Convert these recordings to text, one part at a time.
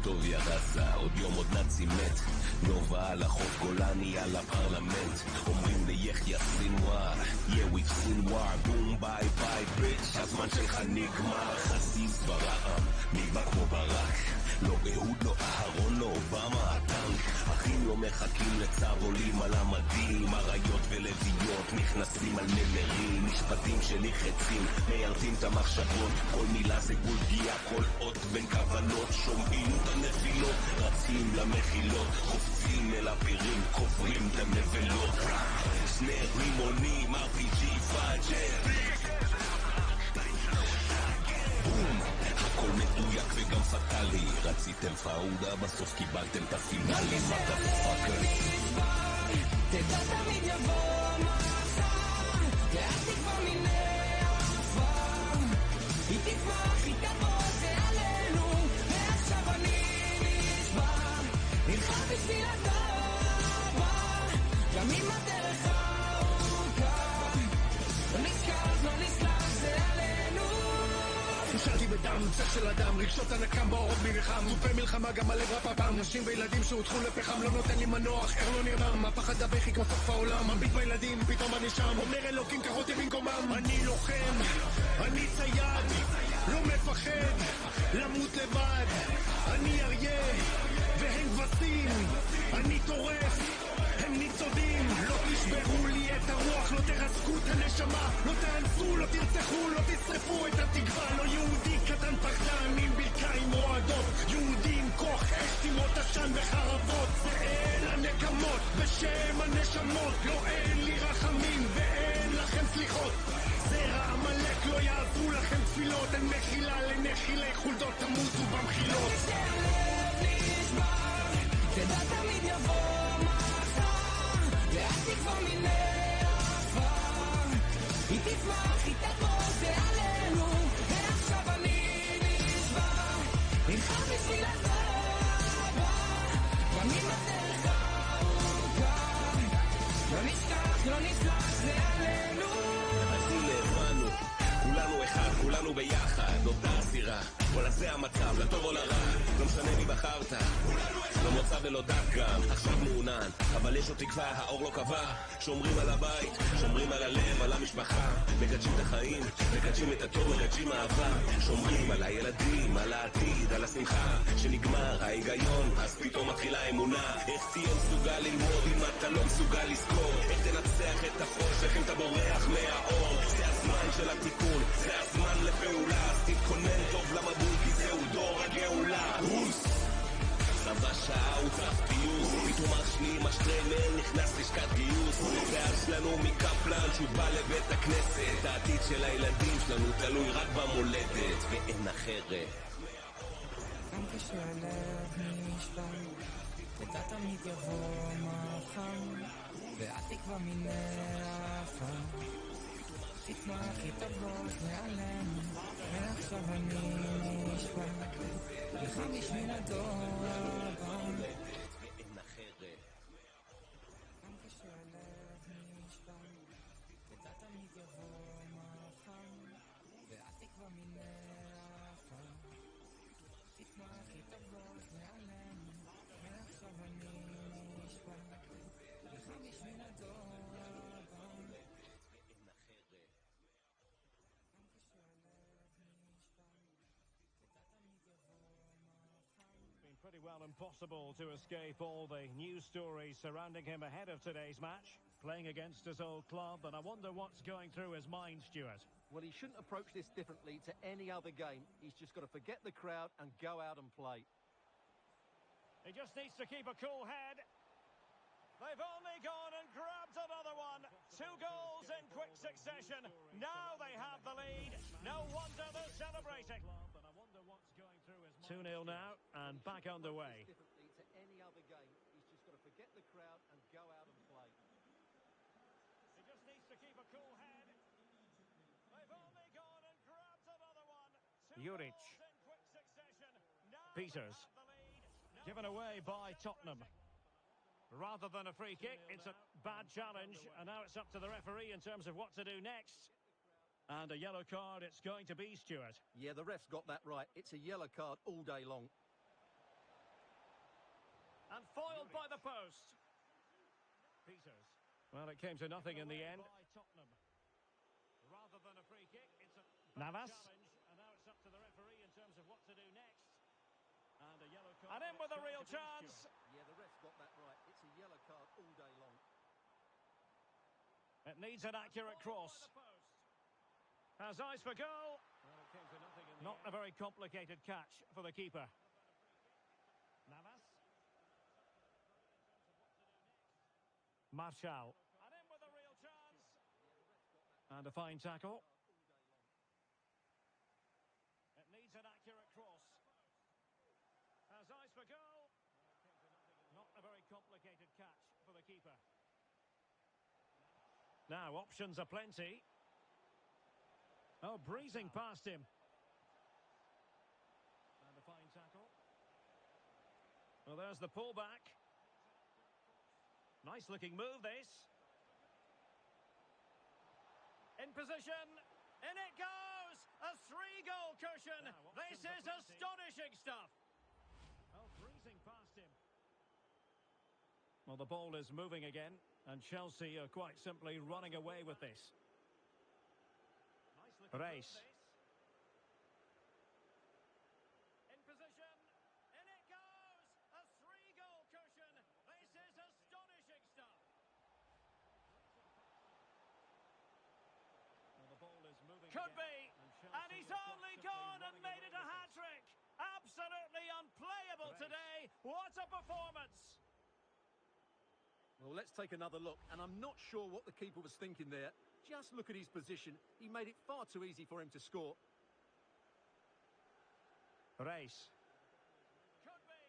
טוב ירזה, עוד יום עוד נאצי מת. נובה על החוף גולני על הפרלמנט. אומרים ליחיא סינואר, yeah we've seen war, boom bye bye bitch. הזמן שלך נגמר, חסיס ברעם, נגבה כמו ברק. לא אהוד, לא אהרון, לא אובמה, הטנק. אחים לא מחכים לצו, עולים על המדים. אריות ולוויות נכנסים על נמרים. משפטים שלי חצים, מיירדים את המחשבות. כל מילה זה גבול פגיעה, כל אות בין כוונות. שומעים את הנפילות, רצים למחילות. חופצים אל הפירים, קוברים את הנבלות. שני רימונים, RPG פאג'ר. בום, הכל מדויק וגם פטלי. רציתם פאודה, בסוף קיבלתם את הפינאלי. מה אתה פאקר? תדע תמיד יבוא מחר, ואל תקבע מיני עפר. היא תצמח, היא תבוא, תעלנו, ועכשיו אני נשבר. נלחם בשביל הדבר, גם אם הדרך ארוכה. לא נזכר, לא נסלח, זה עלינו. נשארתי בדם, צח של אדם, רגשות הנקם בעורב מלחם. תופי מלחמה גם הלב רפפם. נשים וילדים שהותחו לפחם, לא נותן לי מנוח, ער לא נרדם. הפחד הבכי כמו סוף העולם, מביט בילדים, פתאום אני שם. אומר אלוקים קח אותי במקומם. אני לוחם, אני צייד, לא מפחד למות לבד. אני אריה והם כבשים, אני טורף, הם ניצודים. לא תשברו לי את הרוח, לא תרסקו את הנשמה, לא תאנסו, לא תרצחו, לא תשרפו את התקווה. לא יהודי קטן פחדן עם ברכיים רועדות, יהודי עם כוח אש, תימות עשן וחרבות. זה אל הנקמות בשם הנשמות, לא אין לי רחמים ואין לכם סליחות. זרע המלך לא יעזרו לכם תפילות, אין מחילה לנחילי חולדות, תמותו במחילות. כשהלב נשבר, תדע תמיד יבוא מחר, ואל תקבע מיני עפר. היא תצמח, היא תבוא, תעלנו, ועכשיו אני נשבר. נלחם בשביל הדבר, גם אם הדרך ארוכה. לא נשכח, לא נסלח, זה עלינו. כולנו אחד, כולנו ביחד, אותה סירה. וואלה זה המצב, לטוב או לרע, לא משנה מי בחרת. לא מוצא ולא דת גם, עכשיו מעונן, אבל יש עוד תקווה, האור לא קבע. שומרים על הבית, שומרים על הלב, על המשפחה. מקדשים את החיים, מקדשים את הטוב, מקדשים אהבה. שומרים על הילדים, על העתיד, על השמחה. שנגמר ההיגיון, אז פתאום מתחילה אמונה. איך תהיה מסוגל ללמוד אם אתה לא מסוגל לזכור? איך תנצח את החושך אם אתה בורח מהאור? זה הזמן של התיקון, זה הזמן לפעולה. אז תתכונן טוב למבול, כי זהו דור הגאולה. צבא שעה הוא צף פיוס, פתאום השניים השטריימר נכנס לשכת גיוס. זה שלנו מקפלן שהוא בא לבית הכנסת. העתיד של הילדים שלנו תלוי רק במולדת ואין אחרת. גם כשהלב נשבר, תדע תמיד יבוא מחר, ואל תקבע מיני עפר. תצמח, היא תבוא, נעלם, ועכשיו אני נשבר. נלחם בשביל הדור הבא, ואין אחרת. גם כשהלב נשבר, תדע תמיד יבוא מחר, ואל תקבע מיני עפר. תצמח, היא תבוא, נעלם, ועכשיו אני נשבר. נלחם בשביל הדור הבא. Pretty well impossible to escape all the news stories surrounding him ahead of today's match. Playing against his old club, and I wonder what's going through his mind, Stuart. Well, he shouldn't approach this differently to any other game. He's just got to forget the crowd and go out and play. He just needs to keep a cool head. They've only gone and grabbed another one. 2 goals in quick succession. Now they have the lead. No wonder they're celebrating. 2-0 now and back underway. Differently to any other game. He's just got to forget the crowd and go out and play. He just needs to keep a cool head. They've only gone and grabbed another one. 2 Juric. goals in quick succession. Now Peters. they have the lead. Given away by Tottenham. Rather than a free kick, it's a bad challenge, and now it's up to the referee in terms of what to do next. And a yellow card it's going to be, Stuart. Yeah, the ref's got that right. It's a yellow card all day long. And foiled by the post. Peters. Well, it came to nothing in the end. By Tottenham. Rather than a free kick, it's a Navas. Challenge, and now it's up to the referee in terms of what to do next. And a yellow card. And in with a real chance. Yeah, the ref's got that right. It's a yellow card all day long. It needs an accurate cross. Has eyes for goal. Well, it came to nothing in the Not end. A very complicated catch for the keeper. Navas. Martial. And in with a real chance. And a fine tackle. It needs an accurate cross. Has eyes for goal. Not a very complicated catch for the keeper. Now, options are plenty. Oh, breezing past him. And a fine tackle. Well, there's the pullback. Nice looking move, this. In position. In it goes! A 3-goal cushion! This is astonishing stuff! Oh, breezing past him. Well, the ball is moving again, and Chelsea are quite simply running away with this. Nice race. In position. In it goes! A 3-goal cushion! This is astonishing stuff! Well, the ball is moving Could again, be! And he's only gone and made it a hat-trick! Absolutely unplayable today! What a performance! Well, let's take another look, and I'm not sure what the keeper was thinking there. Just look at his position. He made it far too easy for him to score. Race. Could be.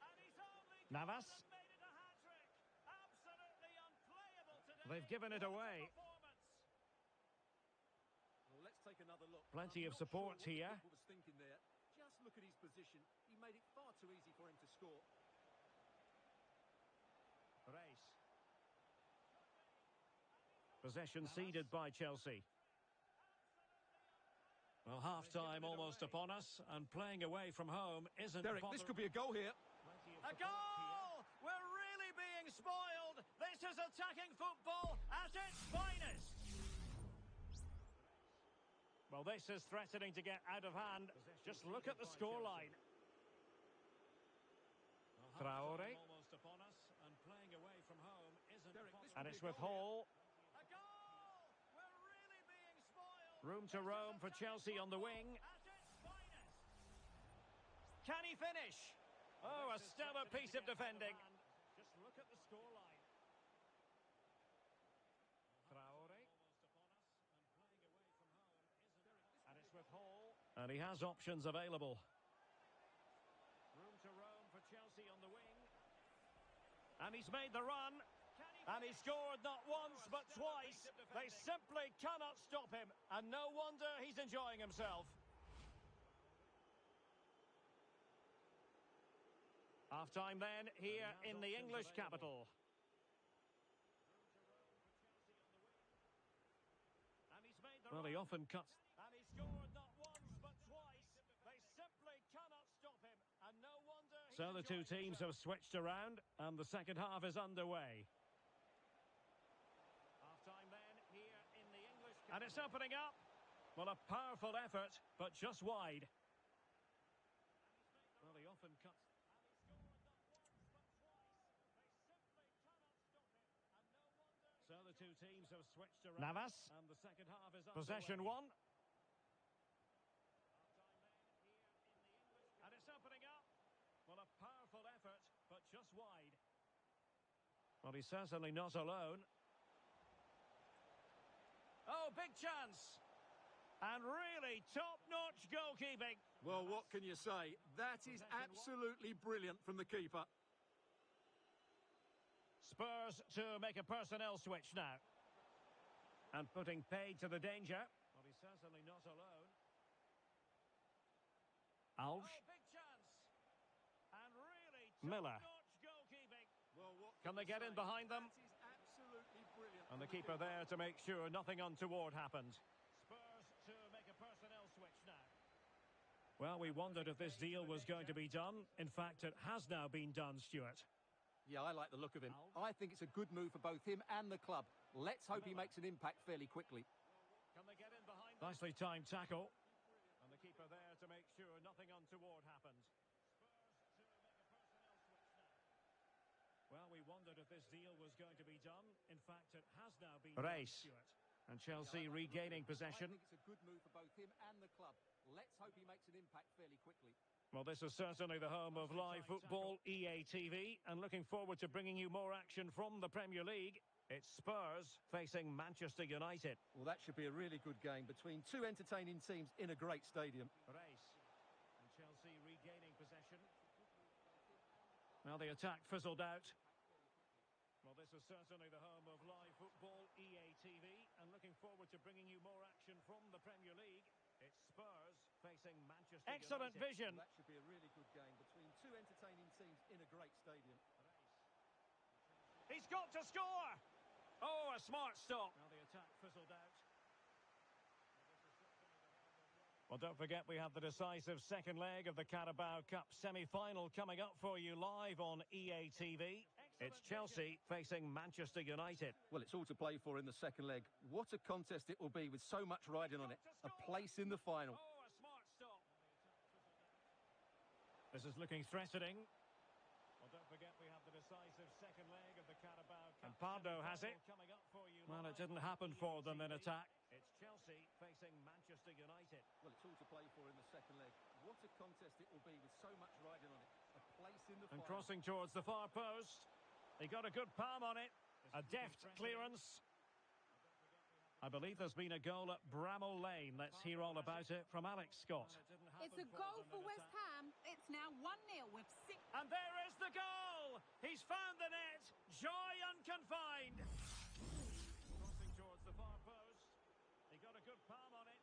And he's only Navas. And made it a hat-trick. Absolutely unplayable today. They've given it away. Well, let's take another look. Plenty of support here. The keeper was thinking there. Just look at his position. He made it far too easy for him to score. Race. Possession ceded by Chelsea. Well, half-time almost upon us, and playing away from home isn't... Derek, this could be a goal here. A goal! We're really being spoiled. This is attacking football at its finest. Well, this is threatening to get out of hand. Just look at the scoreline. Traore. Almost upon us, and playing away from home isn't. And it's with Hall. A goal! We're really being spoiled. Room to roam for Chelsea on the wing. Can he finish? Oh, a stellar piece of defending. Just look at the scoreline. Traore. And it's with Hall. And he has options available. Room to roam for Chelsea on the wing. And he's made the run. And he scored not once but twice. They simply cannot stop him. And no wonder he's enjoying himself. Half-time then, here in the English capital. Well, he often cuts. And he scored not once but twice. They simply cannot stop him. And no wonder. So the two teams have switched around, and the second half is underway. Half-time then, here in the English capital. And it's opening up. Well, a powerful effort, but just wide. Well, he often cuts. So the two teams have switched around. Navas. And the second half is possession one. And it's opening up. Well, a powerful effort, but just wide. Well, he's certainly not alone. Oh, big chance. And really top-notch goalkeeping. Well, what can you say? That is absolutely brilliant from the keeper. Spurs to make a personnel switch now. And putting paid to the danger. Well, he's certainly not alone. Alves. Oh, big chance. And really Miller. Goalkeeping. Well, can they get in behind them? That is absolutely brilliant. And the keeper there to make sure nothing untoward happened. Spurs to make a personnel switch now. Well, we wondered if this deal was going to be done. In fact, it has now been done, Stuart. Yeah, I like the look of him. I think it's a good move for both him and the club. Let's hope he makes an impact fairly quickly. Can they get in behind them? Nicely timed tackle. And the keeper there to make sure nothing untoward happened. Well, we wondered if this deal was going to be done. In fact, it has now been done, Stuart. And Chelsea regaining possession. I think it's a good move for both him and the club. Let's hope he makes an impact fairly quickly. Well, this is certainly the home of live football, EA TV, and looking forward to bringing you more action from the Premier League. It's Spurs facing Manchester United. Well, that should be a really good game between two entertaining teams in a great stadium. Race. And Chelsea regaining possession. Well, the attack fizzled out. Well, this is certainly the home of live football, EA TV, and looking forward to bringing you more action from the Premier League. It's Spurs facing Manchester United. Excellent vision. Well, that should be a really good game between two entertaining teams in a great stadium. He's got to score! Oh, a smart stop. Now the attack fizzled out. Well, don't forget we have the decisive second leg of the Carabao Cup semi-final coming up for you live on EA TV. It's Chelsea facing Manchester United. Well, it's all to play for in the second leg. What a contest it will be with so much riding on it. A place in the final. Oh, a smart stop. This is looking threatening. Well, don't forget we have the decisive second leg of the Carabao Cup. And Pardo has it. Well, it didn't happen for them in attack. It's Chelsea facing Manchester United. Well, it's all to play for in the second leg. What a contest it will be with so much riding on it. A place in the final. And crossing towards the far post. He got a good palm on it. A deft clearance. I believe there's been a goal at Bramall Lane. Let's hear all about it from Alex Scott. It's a goal for West Ham. It's now 1-0 with 6... And there is the goal! He's found the net! Joy unconfined! Crossing towards the far post. He got a good palm on it.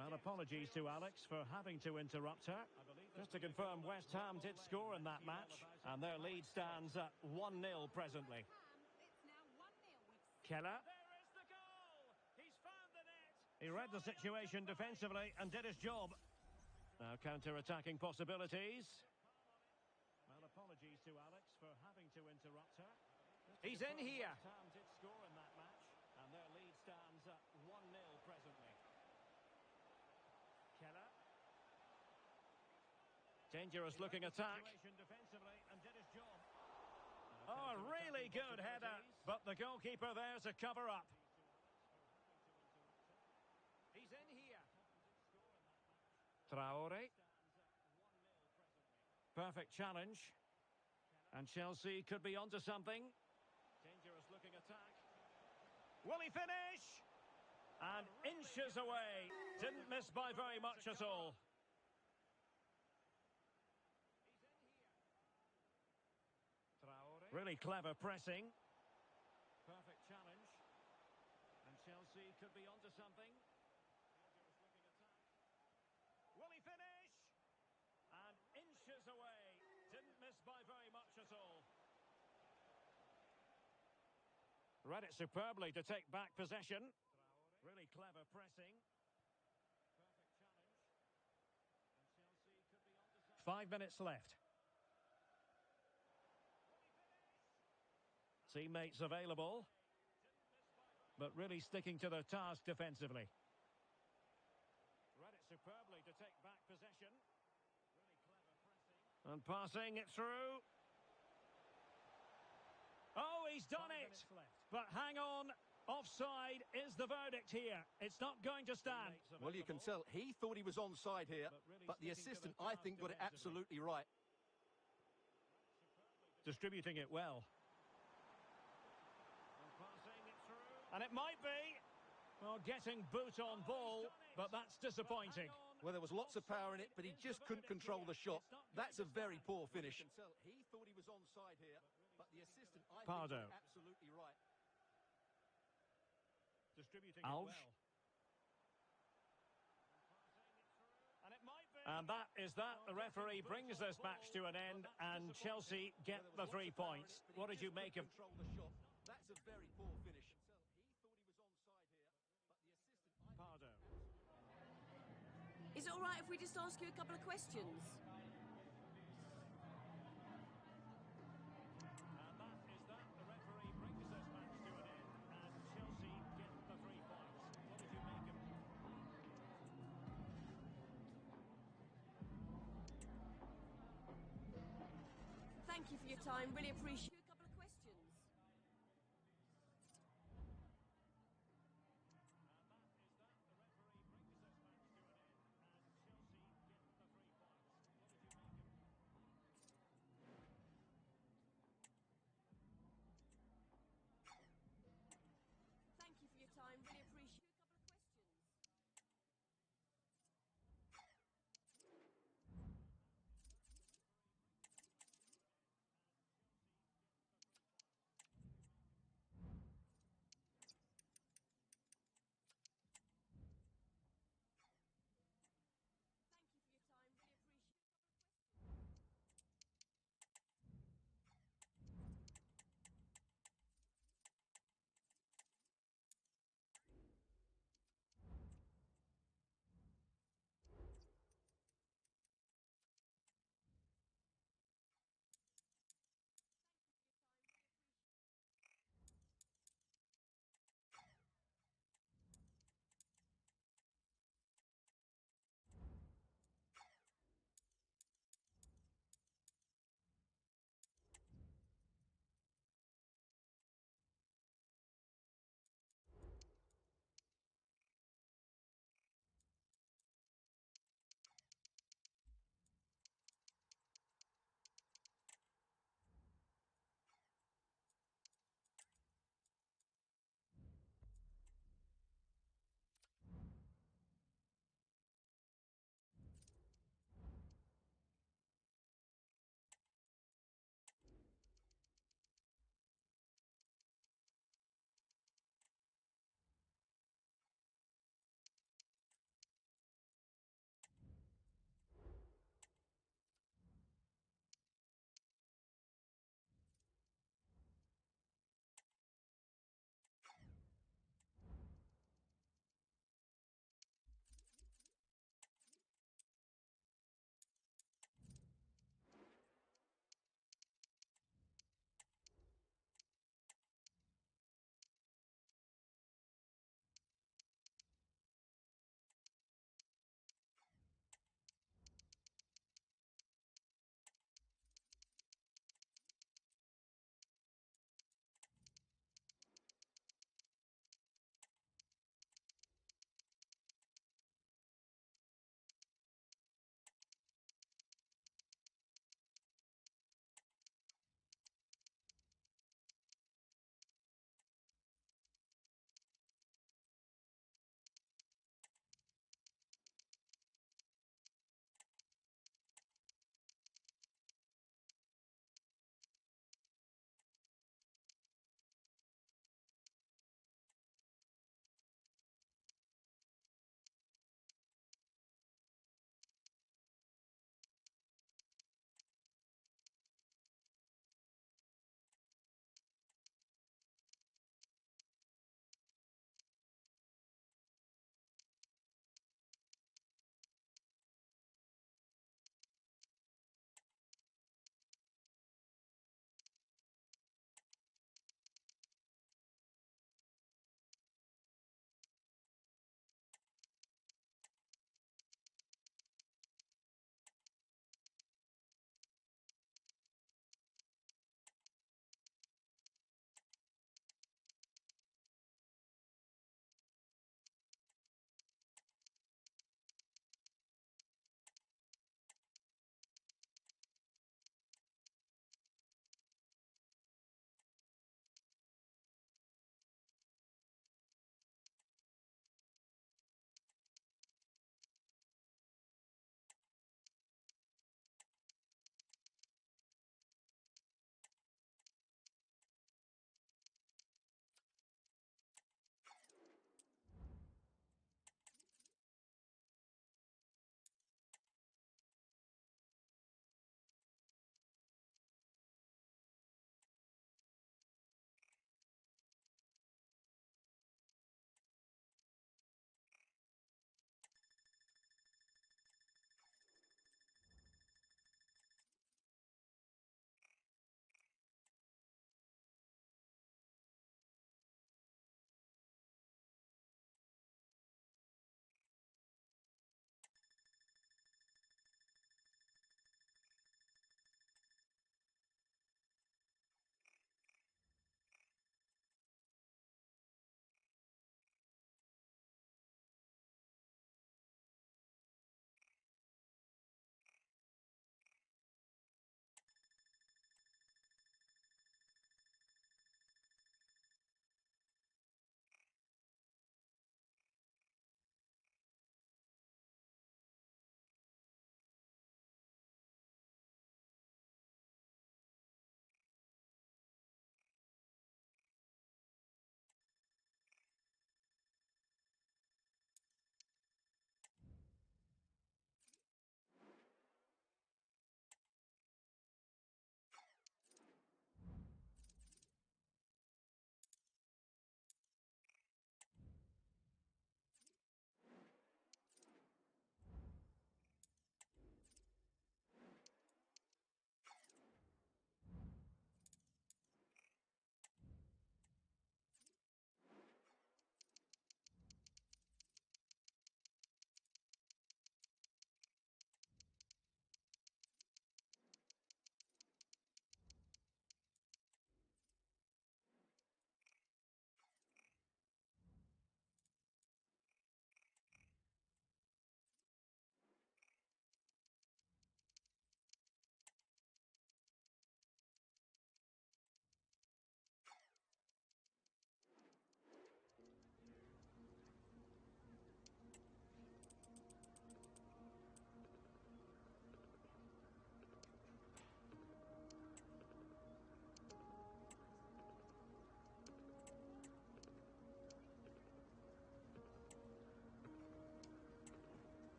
Well, apologies to Alex for having to interrupt her. Just to confirm, West Ham did score in that match, and their lead stands at 1-0 presently. It's now 1-0 with... Keller. There is the goal! He's found the net! He read the situation defensively and did his job. Now counter-attacking possibilities. Well, apologies to Alex for having to interrupt her. He's in here. West Ham did score in that match, and their lead stands at 1-0 presently. Keller. Dangerous looking attack. Oh, really good header, but the goalkeeper there to cover up. He's in here. Traore. Perfect challenge. And Chelsea could be onto something. Dangerous looking attack. Will he finish? And inches away. Didn't miss by very much at all. Really clever pressing. Perfect challenge. And Chelsea could be onto something. Will he finish? And inches away. Didn't miss by very much at all. Read it superbly to take back possession. Really clever pressing. Perfect challenge. And Chelsea could be onto something. 5 minutes left. Teammates available. But really sticking to their task defensively. Read it superbly to take back possession. Really clever pressing. And passing it through. Oh, he's done it! But hang on. Offside is the verdict here. It's not going to stand. Well, you can tell he thought he was onside here, but the assistant, I think, got it absolutely right. Distributing it well. And it might be. Well, getting boot on ball, but that's disappointing. Well, there was lots of power in it, but he just couldn't control the shot. That's a very poor finish. He thought he was onside here, but the assistant, I think, got it absolutely right. Distributing it well. And that is that. The referee brings this match to an end, and Chelsea get the 3 points. What did you make of... That's a very poor finish. He thought he was onside here, but the assistant... Pardo. Is it all right if we just ask you a couple of questions? And that is that. The referee brings this match to an end, and Chelsea get the 3 points. What did you make of it? Thank you for your time. Really appreciate a couple of questions. Thank you for your time. Really appreciate a couple of questions.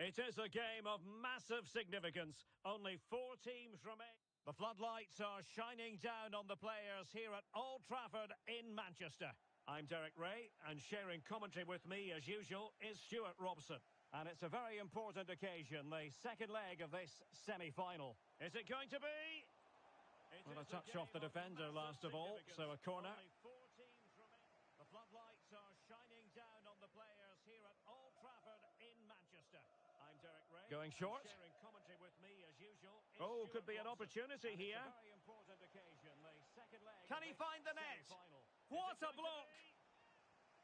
It is a game of massive significance. Only 4 teams remain. The floodlights are shining down on the players here at Old Trafford in Manchester. I'm Derek Ray, and sharing commentary with me, as usual, is Stuart Robson. And it's a very important occasion, the second leg of this semi-final. Is it going to be? Well, a touch off the defender last of all, so a corner. Only 4 teams remain. The floodlights are shining down on the players here at Old Trafford in Manchester. I'm Derek Ray. Going short. Sharing commentary with me as usual. Oh, could be an opportunity here. A very important occasion, the second leg. Can he find the net? What a block!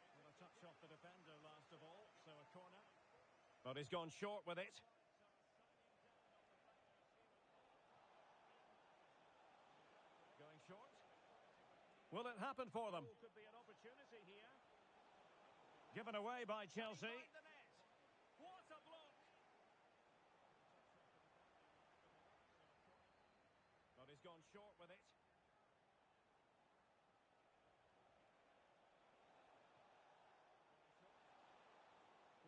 Well, a touch off the defender last of all, so a corner. But he's gone short with it. Going short. Will it happen for them? Could be an opportunity here. Given away by Chelsea. What a block! But he's gone short with it.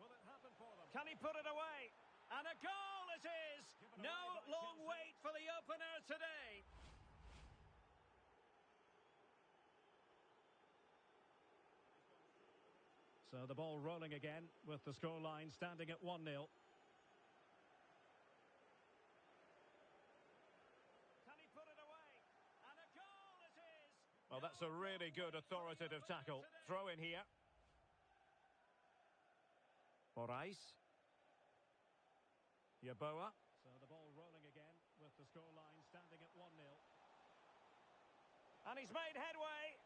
Will it happen for them? Can he put it away? And a goal it is! No long wait for the opener today. So the ball rolling again with the scoreline standing at 1-0. Can he put it away? And a goal it is! Well, that's a really good authoritative tackle. Throw in here. Morais. Yeboah. So the ball rolling again with the scoreline standing at 1-0. And he's made headway.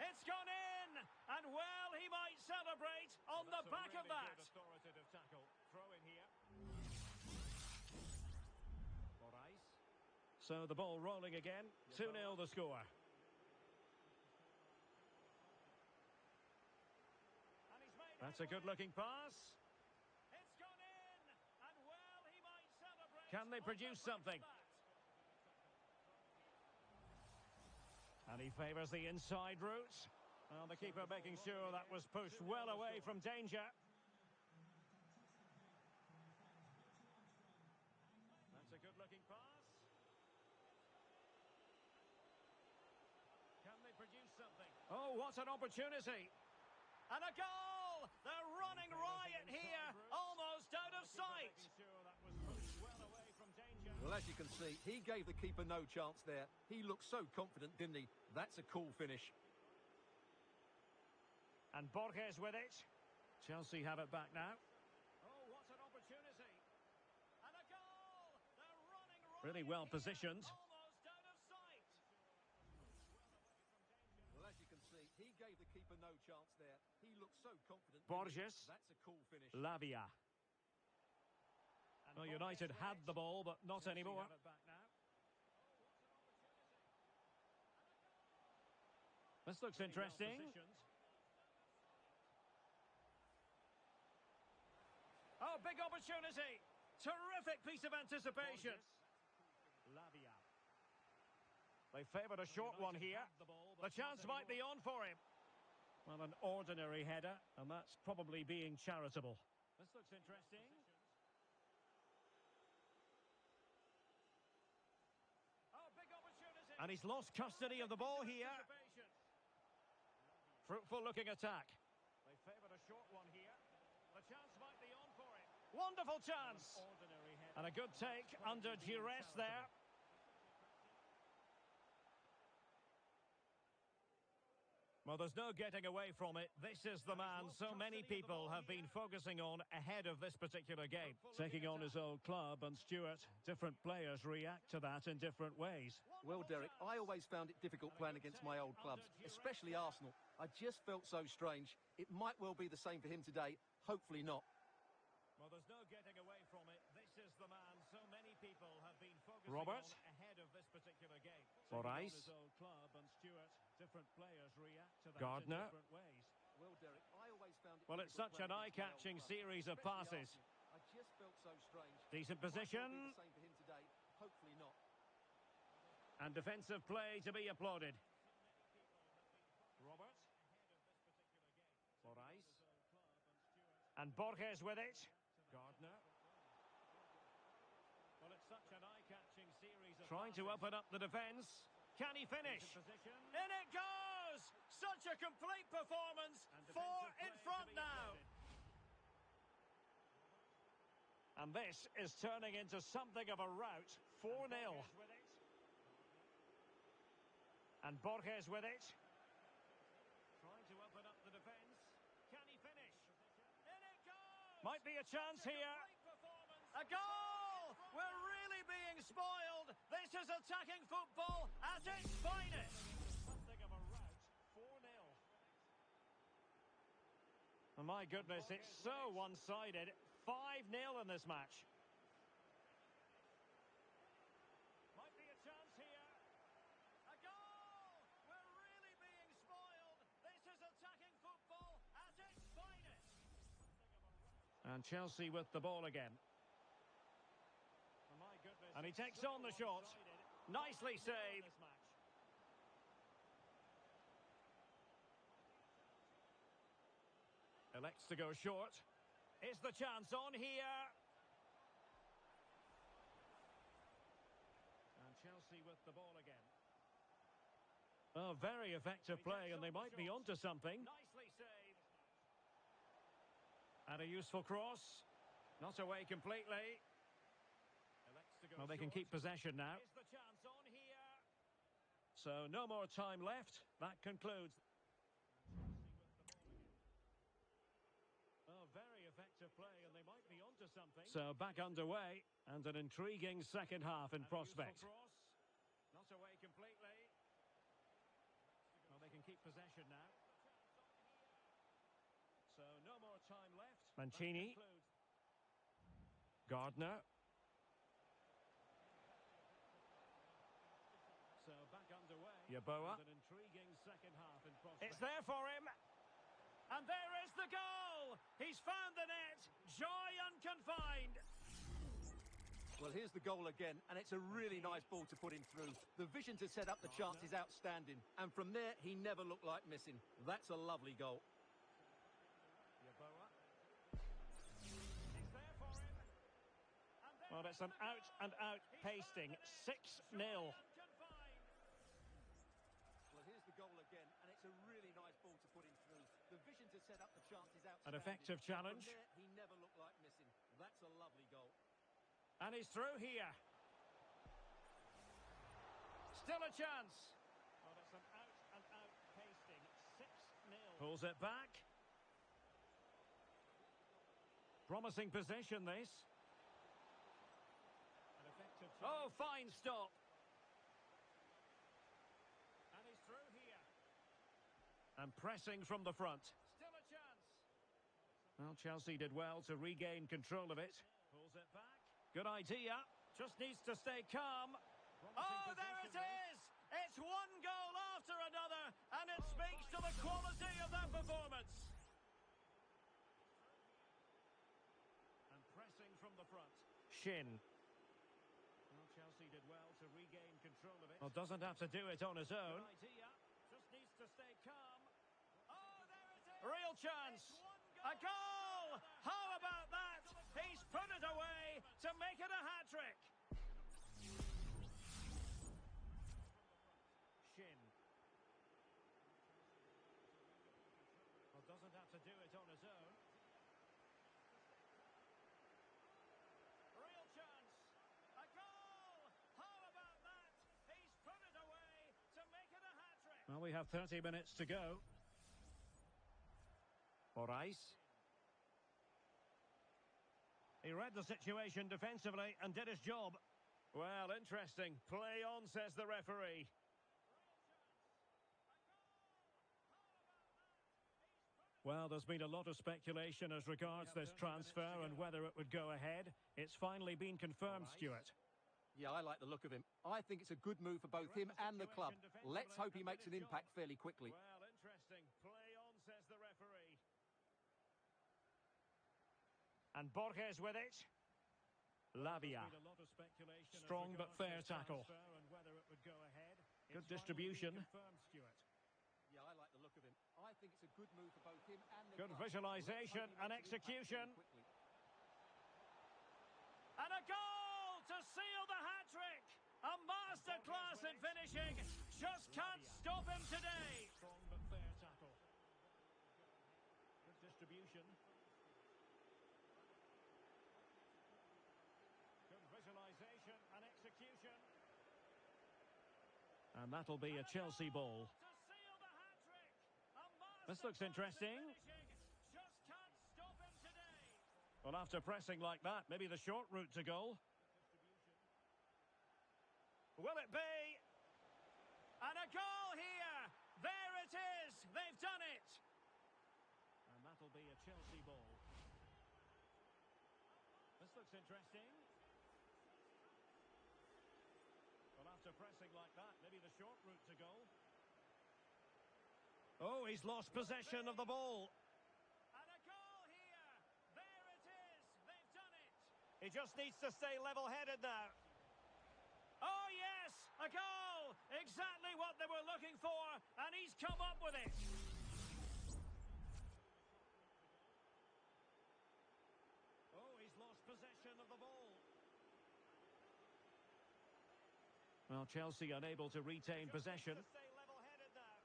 It's gone in, and well, he might celebrate on the back of that. Good authoritative tackle. Throw in here. Morais. So the ball rolling again. 2-0 the score. That's a good-looking pass. It's gone in, and well, he might celebrate. Can they produce something? And he favours the inside route. Well, the keeper making sure that was pushed well away from danger. That's a good-looking pass. Can they produce something? Oh, what an opportunity. And a goal! They're running riot here, almost out of sight. Well, as you can see, he gave the keeper no chance there. He looked so confident, didn't he? That's a cool finish. And Borges with it. Chelsea have it back now. Oh, what an opportunity. And a goal! They're running riot. Really well positioned. Almost out of sight. Well, as you can see, he gave the keeper no chance there. He looked so confident. Borges. That's a cool finish. Lavia. Well, United had the ball, but not anymore. This looks interesting. Oh, big opportunity. Terrific piece of anticipation. Lavia. They favoured a short one here. The chance might be on for him. Well, an ordinary header, and that's probably being charitable. This looks interesting. Oh, big opportunity. And he's lost custody of the ball here. Fruitful looking attack. They favoured a short one here. The chance might be on for him. Wonderful chance. And a good take under duress there. Well, there's no getting away from it. This is the man so many people have been focusing on ahead of this particular game. Taking on his old club, and Stuart, different players react to that in different ways. Well, Derek, I always found it difficult playing against my old clubs, especially Arsenal. I just felt so strange. It might well be the same for him today. Hopefully not. Well, there's no getting away from it. This is the man so many people have been focusing on ahead of this particular game. Morais. Club, and Stuart, different players react to that in different ways. Well, Derek, I always found it. Well, it's such an eye-catching series of passes. I just felt so strange. Decent position. The same for him today. Hopefully not. And defensive play to be applauded. Robert. Morais. And Borges with it. Gardner. Well, it's such an eye-catching series of Trying to passes. open up the defence. Can he finish? Into position. In it goes! Such a complete performance. And Four defensive in play front to be now. applauded. And this is turning into something of a rout. 4-0. Borges with it. And Borges with it. Trying to open up the defence. Can he finish? In it goes! Might be a chance Such a here. complete performance. A goal! We're really being spoiled. This is attacking football at its finest. Something of a rout. 4-0. Oh, my goodness, it's so one-sided. 5-0 in this match. Might be a chance here. A goal! We're really being spoiled. This is attacking football at its finest. And Chelsea with the ball again. Oh, my goodness, And he it's takes so on the shot. one-sided. Nicely 5-0 saved. this match. Elects to go short. Is the chance on here? And Chelsea with the ball again. Oh, very effective play, and they might be onto something. Nicely saved. And a useful cross. Not away completely. Elects to go Well, they can short. keep possession now. Is the chance on here? So no more time left. That concludes. Oh, very effective play, and they might be onto something. So back underway, and an intriguing second half in And a prospect. useful cross. Not away completely. Well, they can keep possession now. So no more time left. Mancini. That concludes. Gardner. So back underway. Yeboah. And an intriguing second half in prospect. It's there for him. And there is the goal. He's found the net. Joy unconfined. Well, here's the goal again, and it's a really nice ball to put him through. The vision to set up the chance is outstanding, and from there, he never looked like missing. That's a lovely goal. Yeboah. He's there for him. And there Well, is it's an the out-and-out goal. He's pasting. found the net. 6-0. Joy unconfined. Well, here's the goal again, and it's a really nice ball to put him through. The vision to set up the chance is outstanding. An effective and from challenge. there, he never looked like missing. That's a lovely goal. And he's through here. Still a chance. Well, it's an out-and-out pasting. 6-0. Pulls it back. Promising position, this. An effective Oh, challenge. fine stop. And he's through here. And pressing from the front. Still a chance. Well, Chelsea did well to regain control of it. Pulls it back. Good idea. Just needs to stay calm. Oh, there it is! It's one goal after another, and it speaks to the quality of that performance. And pressing from the front. Shin. Well, Chelsea did well to regain control of it. Well, doesn't have to do it on his Good own. idea. Just needs to stay calm. Oh, there it is! Real chance. It's one A goal! How about that? He's put it away to make it a hat-trick. Shin. Well, doesn't have to do it on his own. Real chance. A goal! How about that? He's put it away to make it a hat-trick. Well, we have 30 minutes to go. Moraes. He read the situation defensively and did his job. Well, interesting. Play on, says the referee. Well, there's been a lot of speculation as regards this transfer and whether it would go ahead. It's finally been confirmed, Stuart. Yeah, I like the look of him. I think it's a good move for both him and the club. Let's hope he makes an impact fairly quickly. Well, interesting. Play on, says the referee. And Borges with it. Lavia. Been a lot of speculation as Strong but regards fair this tackle. transfer and whether it would go ahead. Good It's distribution. finally been confirmed, Stuart. Yeah, I like the look of him. I think it's a good move for both him and the Good club. visualisation Let's hope he and makes an impact fairly execution. quickly. And a goal to seal the hat-trick. A masterclass in finishing. Just can't stop him today. Strong but fair tackle. Good distribution. Good visualisation and execution. And that'll be a Chelsea ball. To seal the hat-trick. This looks interesting. Just can't stop him today. Well, after pressing like that, maybe the short route to goal. Will it be? And a goal here. There it is. They've done it. And that'll be a Chelsea ball. This looks interesting. Well, after pressing like that, maybe the short route to goal. Oh, he's lost possession of the ball. And a goal here. There it is. They've done it. He just needs to stay level-headed now. Oh, yes, a goal! Exactly what they were looking for, and he's come up with it. Oh, he's lost possession of the ball. Well, Chelsea unable to retain possession. Stay level-headed now.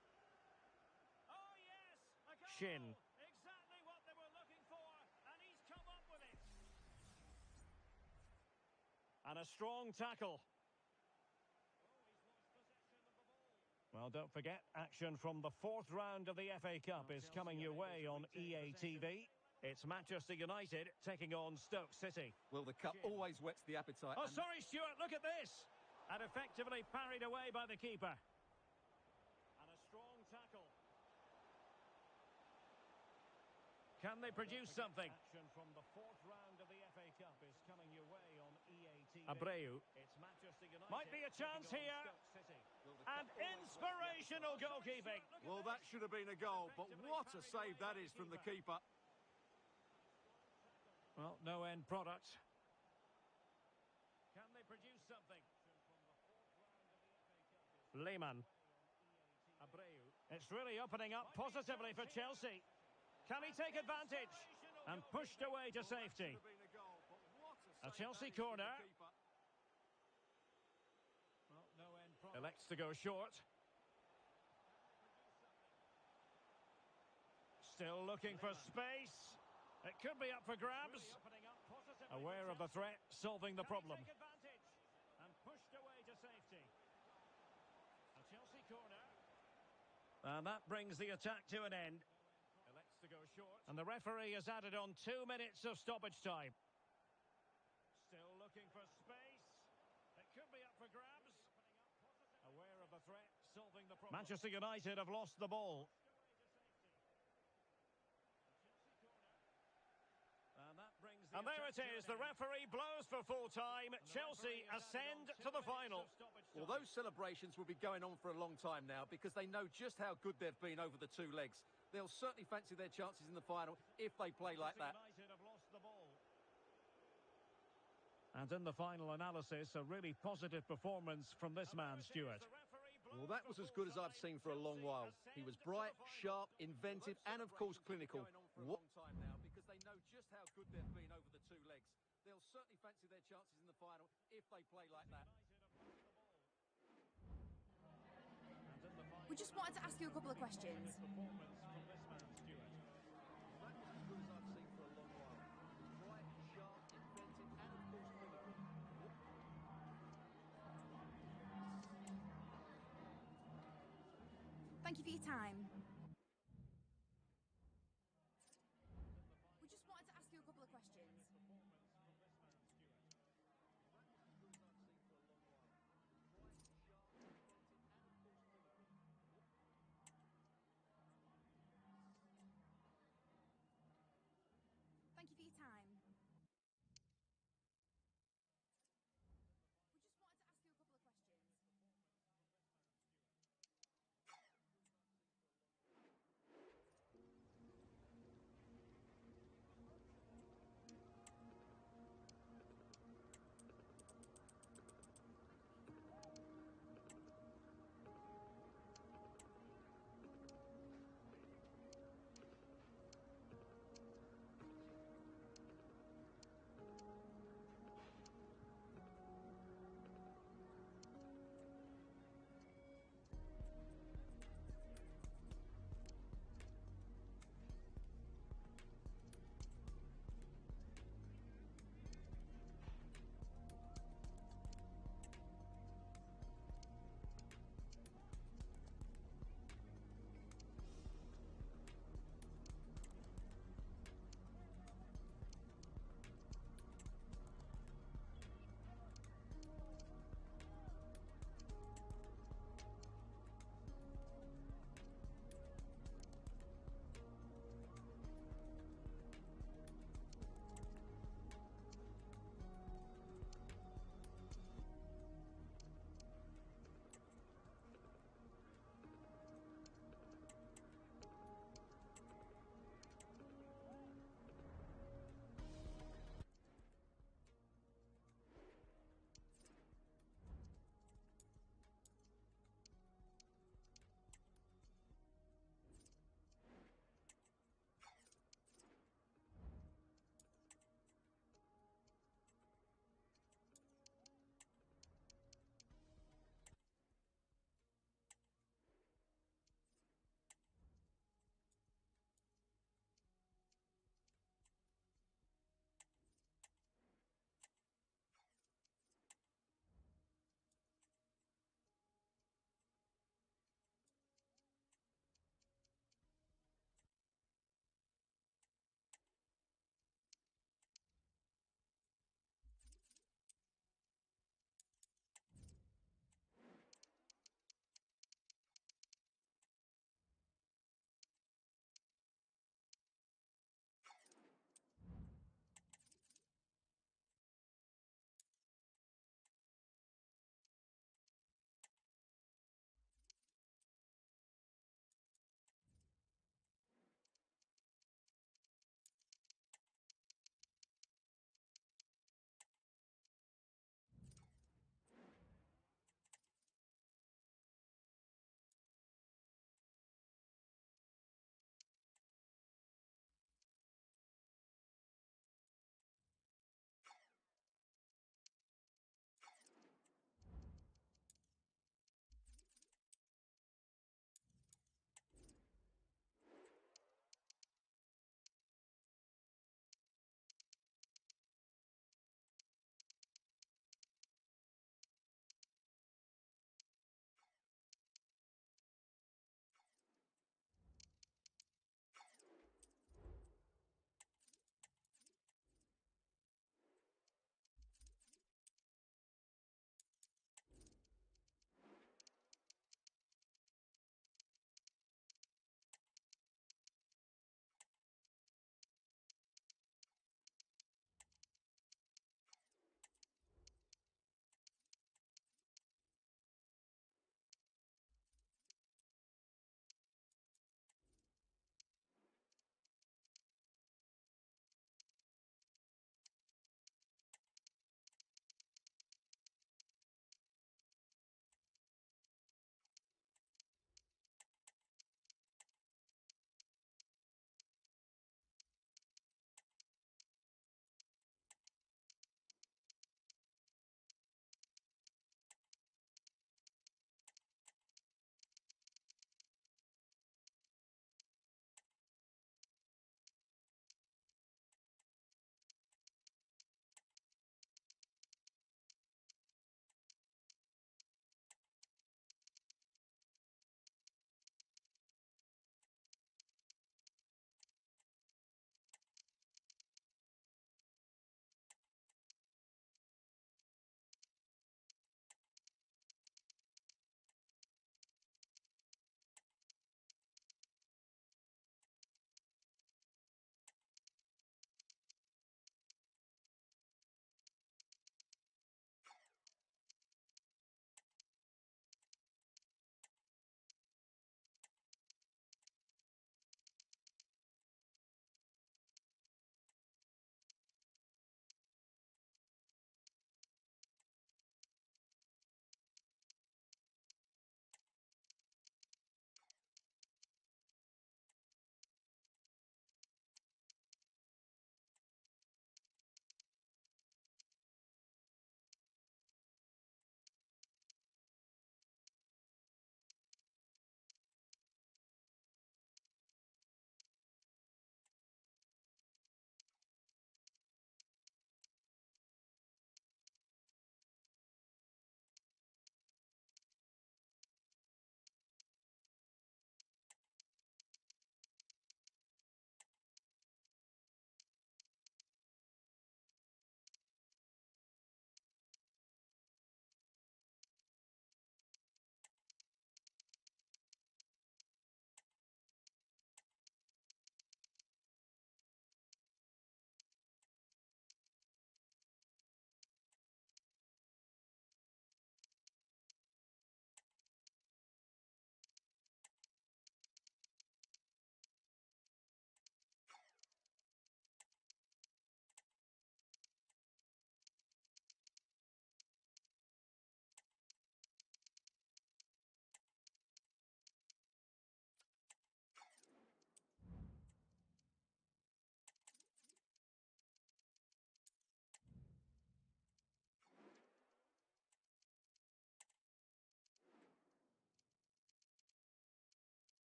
Oh, yes, a goal! Shin. Exactly what they were looking for, and he's come up with it. And a strong tackle. Well, don't forget, action from the fourth round of the FA Cup is coming your way on EA TV. It's Manchester United taking on Stoke City. Well, the cup always whets the appetite. Oh, and- sorry, Stuart, look at this. And effectively parried away by the keeper. And a strong tackle. Can they produce something? Action from the fourth round of the FA Cup is coming your way on EA TV. Abreu. It's Manchester United. Might be a chance taking on here. Stoke City. Well, the cup And always whets the inspirational appetite. goalkeeping. Well, that should have been a goal, but what a save that is from the keeper. Well, no end product. Can they produce something? Lehmann. Abreu. It's really opening up positively for Chelsea. Can he take advantage? And pushed away to Well, that safety. should have been a goal, but what A save Chelsea that is from the corner. keeper. Well, no end product. Elects to go short. Still looking for space. It could be up for grabs. Really opening up positively Aware for of the Chelsea. threat, solving the Can he problem. take advantage? And pushed away to safety. A Chelsea corner. And that brings the attack to an end. Elects to go short. And the referee has added on 2 minutes of stoppage time. Still looking for space. It could be up for grabs. Aware of the threat, solving the problem. Manchester United have lost the ball. And that brings And there it is. The referee blows for full time. Chelsea ascend to the final. Well, those celebrations will be going on for a long time now because they know just how good they've been over the two legs. They'll certainly fancy their chances in the final if they play like that. United have lost the ball. And in the final analysis, a really positive performance from this man, Stuart. Well, that was as good as I've seen for a long while. He was bright, sharp, inventive, and of course clinical. What time now because they know just how good they've been over the two legs. They'll certainly fancy their chances in the final if they play like that. We just wanted to ask you a couple of questions. Performance from this man, Stuart. That was as good as I've seen for a long while. Bright, sharp, inventive, and of course clinical. Thank you for your time. We just wanted to ask you a couple of questions. Thank you for your time. We just wanted to ask you a couple of questions.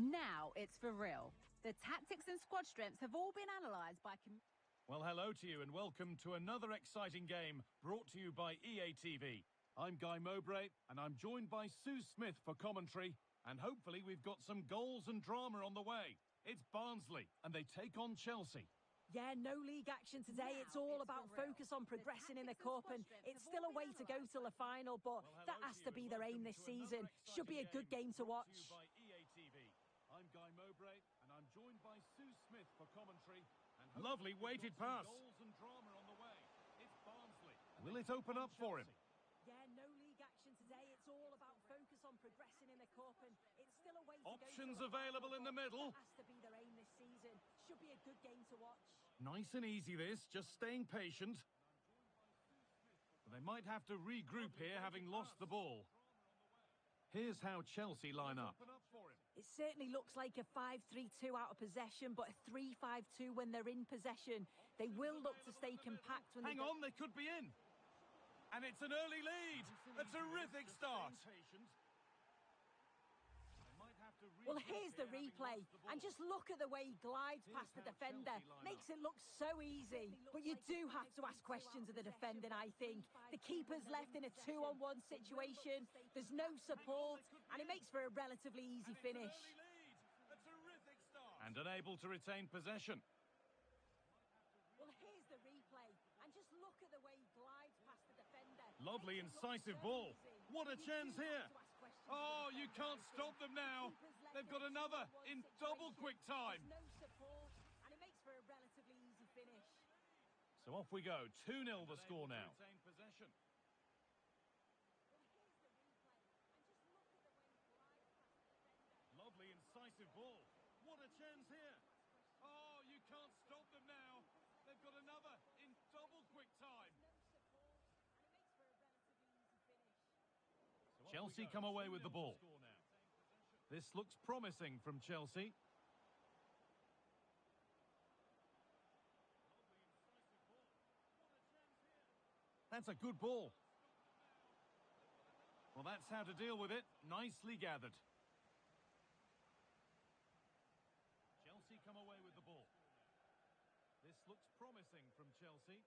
Now it's for real. The tactics and squad strengths have all been analysed by... Well, hello to you and welcome to another exciting game brought to you by EA TV. I'm Guy Mowbray and I'm joined by Sue Smith for commentary, and hopefully we've got some goals and drama on the way. It's Barnsley and they take on Chelsea. Yeah, no league action today. It's all about focus on progressing in the cup, and it's still a way to go till the final, but that has to be their aim this season. Should be a good game to watch. I'm Guy Mowbray and I'm joined by Sue Smith for commentary. And lovely weighted pass. Goals and drama on the way. It's Barnsley. Will it open up for him? Yeah, no league action today. It's all about focus on progressing in the cup, and it's still a way to options go available in the middle. That has to be their aim this season. Should be a good game to watch. Nice and easy this, just staying patient. But they might have to regroup here, having lost the ball. Here's how Chelsea line up. It certainly looks like a 5-3-2 out of possession, but a 3-5-2 when they're in possession. They will look to stay compact when Hang on, they could be in. And it's an early lead. A terrific start. Well, here's the replay. And just look at the way he glides past the defender. Makes it look so easy. But you do have to ask questions of the defending, I think. The keeper's left in a 2-on-1 situation. There's no support. And it makes for a relatively easy finish. And unable to retain possession. Well, here's the replay. And just look at the way he glides past the defender. Lovely, incisive ball. What a chance here. Oh, you can't stop them now. They've got another in double quick time. No support, and it makes for a relatively easy finish. So off we go. 2-0 the score now. Lovely, incisive ball. What a chance here. Oh, you can't stop them now. They've got another in double quick time. Chelsea come away with the ball. This looks promising from Chelsea. That's a good ball. Well, that's how to deal with it. Nicely gathered. Chelsea come away with the ball. This looks promising from Chelsea.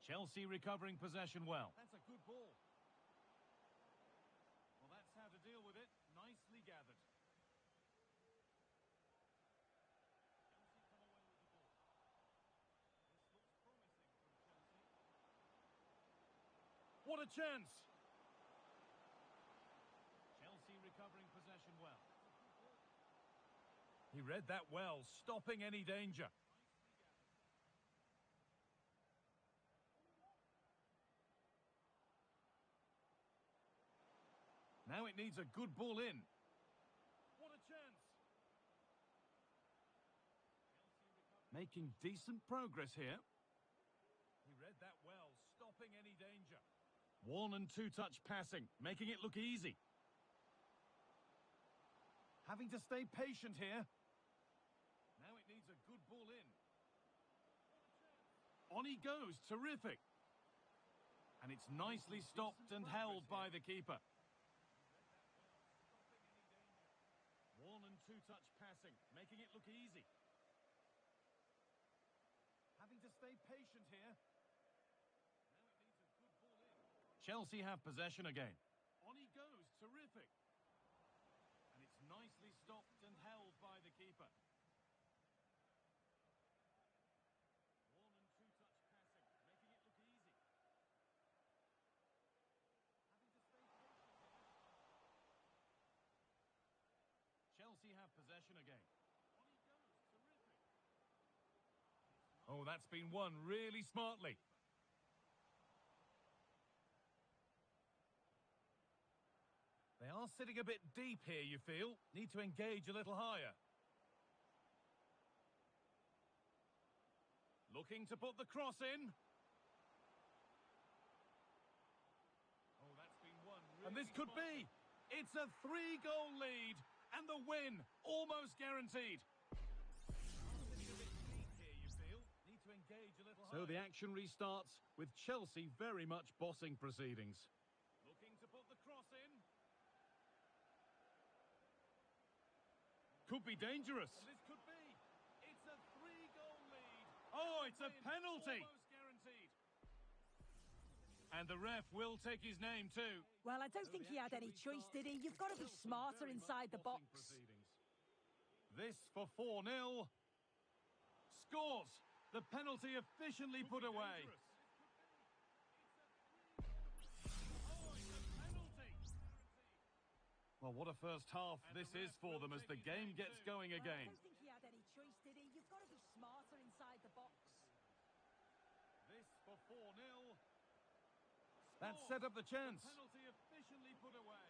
Chelsea recovering possession well. That's a good ball. Well, that's how to deal with it. Nicely gathered. Chelsea come away with the ball. This looks promising from Chelsea. What a chance! Chelsea recovering possession well. He read that well, stopping any danger. Now it needs a good ball in. What a chance! Making decent progress here. He read that well, stopping any danger. 1- and 2-touch passing, making it look easy. Having to stay patient here. Now it needs a good ball in. On he goes, terrific. And it's nicely stopped and held by the keeper. 1- and 2-touch passing, making it look easy. Having to stay patient here. Now it needs a good ball in. Chelsea have possession again. On he goes, terrific. And it's nicely stopped and held by the keeper. 1- and 2-touch passing, making it look easy. Having to stay patient here. Chelsea have possession again. On he goes, terrific. Oh, that's been won really smartly. They are sitting a bit deep here, you feel. Need to engage a little higher. Looking to put the cross in. Oh, that's been won really and this could be. It's a 3-goal lead. And the win, almost guaranteed. So the action restarts with Chelsea very much bossing proceedings. Looking to put the could be dangerous. This could be. It's a 3-goal lead. Oh, it's a penalty. Almost guaranteed. And the ref will take his name too. Well, I don't think he had any choice, did he? You've got to be smarter inside the box. This for 4-0. Scores. The penalty efficiently put away. Well, what a first half this is for them as the game gets going again. I don't think he had any choice, did he? You've got to be smarter inside the box. This for 4-0. That set up the chance. The penalty efficiently put away.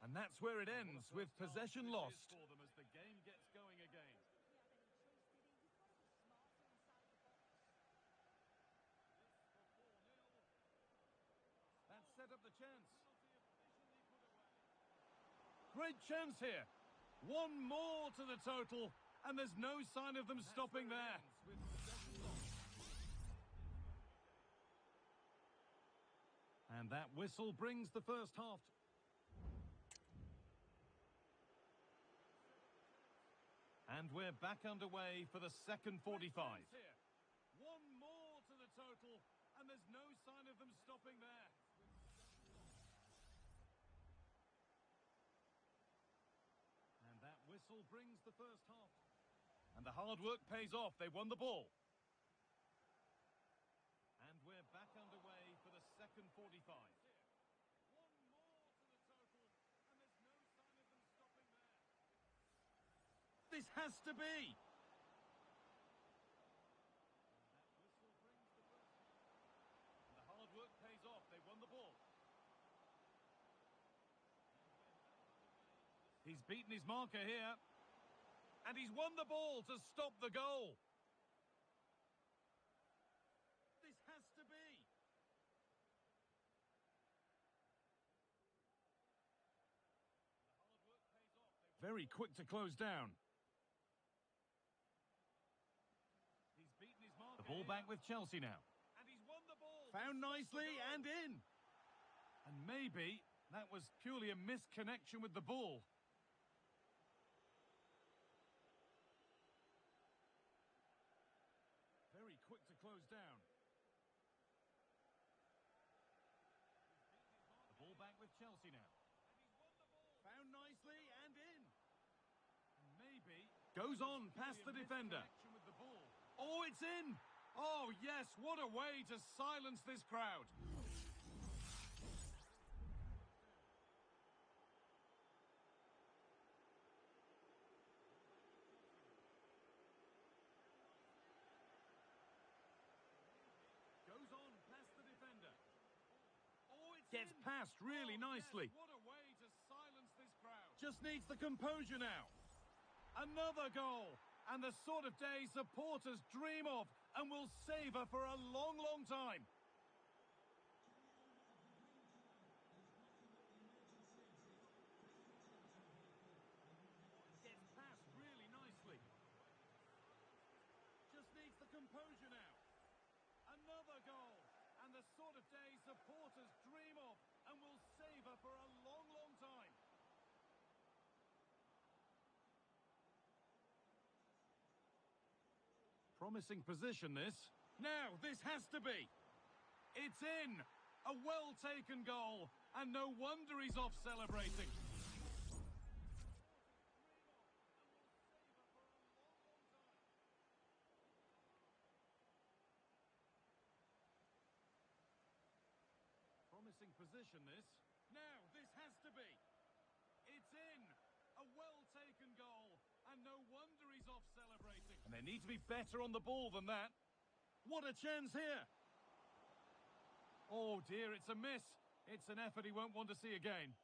And that's where it ends, with possession lost. For them as the game gets going again. That set up the chance. Great chance here. One more to the total, and there's no sign of them stopping there. And that whistle brings the first half. And we're back underway for the second 45. One more to the total, and there's no sign of them stopping there. And that whistle brings the first half. And the hard work pays off. They won the ball. And we're back underway for the second 45. One more to the total, and there's no sign of them stopping there. This has to be. And the hard work pays off. They won the ball. He's beaten his marker here. And he's won the ball to stop the goal. This has to be. Very quick to close down. He's beaten his marker. The ball back with Chelsea now. And he's won the ball. Found nicely and in. And maybe that was purely a misconnection with the ball. Very quick to close down. The ball back with Chelsea now. Found nicely and in. And maybe goes on past the defender. With the ball. Oh, it's in. Oh, yes, what a way to silence this crowd. Goes on past the defender. Oh, it's gets past really nicely. Yes, what a way to silence this crowd. Just needs the composure now. Another goal. And the sort of day supporters dream of and will savour for a long, long time. Gets past really nicely. Just needs the composure now. Another goal, and the sort of day supporters dream of and will savour for a long, long time. Promising position this. Now, this has to be. It's in. A well-taken goal, and no wonder he's off celebrating. Promising position this. Now, this has to be. It's in. A well-taken goal, and no wonder he's off celebrating. And they need to be better on the ball than that. What a chance here. Oh dear, it's a miss. It's an effort he won't want to see again.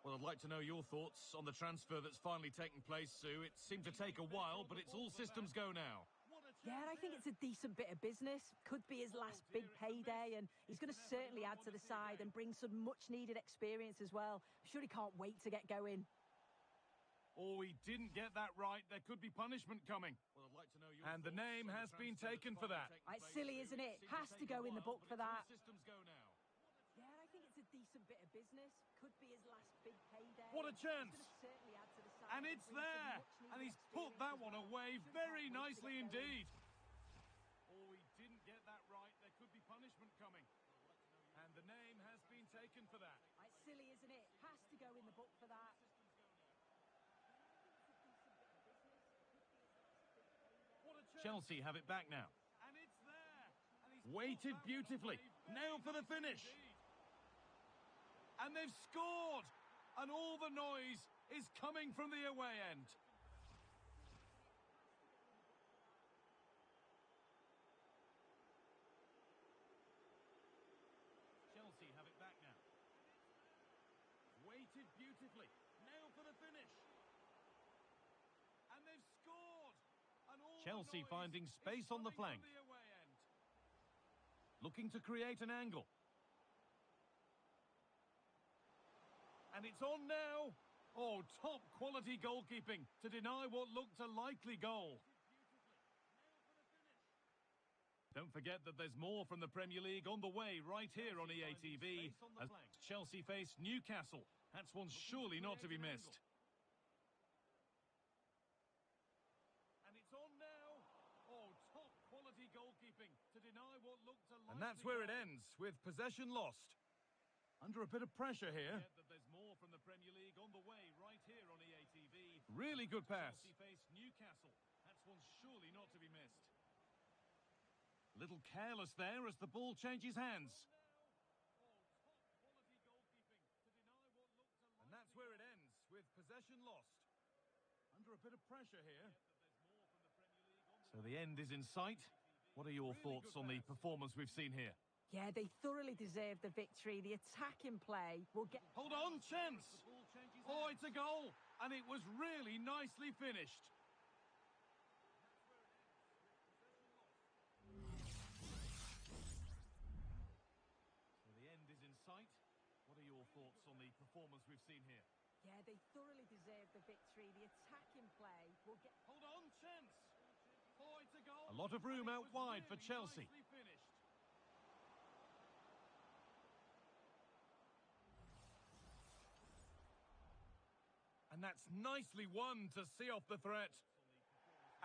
Well, I'd like to know your thoughts on the transfer that's finally taken place, Sue. It seemed to take a while, but it's all systems go now. Yeah, I think it's a decent bit of business. Could be his last big payday, and he's going to certainly add to the side and bring some much-needed experience as well. I'm sure he can't wait to get going. Oh, he didn't get that right. There could be punishment coming. Well, I'd like to know your And the thoughts name on the has been transfer taken that's for that. finally taken It's place. silly, isn't it? Seemed to Has to take go a in the while, book but for it's all that. systems go now. Yeah, I think it's a decent bit of business. Could be his last big payday. What a It's chance! gonna certainly add to the side And and it's bring some there! much-needed And he's put experience that as one well. away Shouldn't very can't wait to nicely get going. indeed. Oh, he didn't get that right. There could be punishment coming. And the name has been taken for that. It's silly, isn't it? Has to go in the book for that. Chelsea have it back now. And it's there. And he's waited beautifully. Now for the finish. And they've scored. And all the noise is coming from the away end. Chelsea have it back now. Waited beautifully. Now for the finish. And they've scored. And all Chelsea finding space on the flank. Looking to create an angle. And it's on now. Oh, top quality goalkeeping to deny what looked a likely goal. Don't forget that there's more from the Premier League on the way right here on EA TV as Chelsea face Newcastle. That's one surely not to be missed. And it's on now. Oh, top quality goalkeeping to deny what looked a likely goal. And that's where it ends, with possession lost. Under a bit of pressure here. That there's more from the Premier League on the way right here on EA TV. Really good pass. Chelsea face Newcastle. That's one surely not to be missed. Little careless there as the ball changes hands. And that's where it ends, with possession lost. Under a bit of pressure here. So the end is in sight. What are your thoughts on the performance we've seen here? Yeah, they thoroughly deserve the victory. The attacking play will get... Hold on, chance! Oh, it's a goal! And it was really nicely finished. So the end is in sight. What are your thoughts on the performance we've seen here? Yeah, they thoroughly deserve the victory. The attacking play will get... Hold on, chance! Oh, it's a goal! A lot of room out wide for Chelsea. And that's nicely won to see off the threat.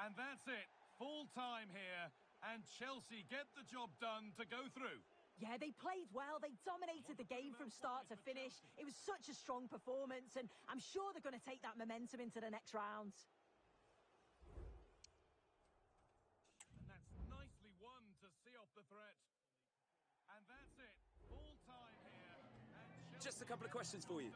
And that's it. Full time here. And Chelsea get the job done to go through. Yeah, they played well. They dominated the game from start to finish. It was such a strong performance, and I'm sure they're going to take that momentum into the next round. And that's nicely won to see off the threat. And that's it. Full time here. And Just a couple of questions for you.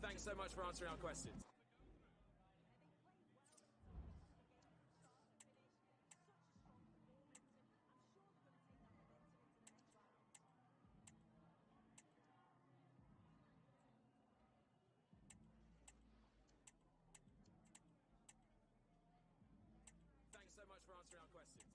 Thanks so much for answering our questions. Thanks so much for answering our questions.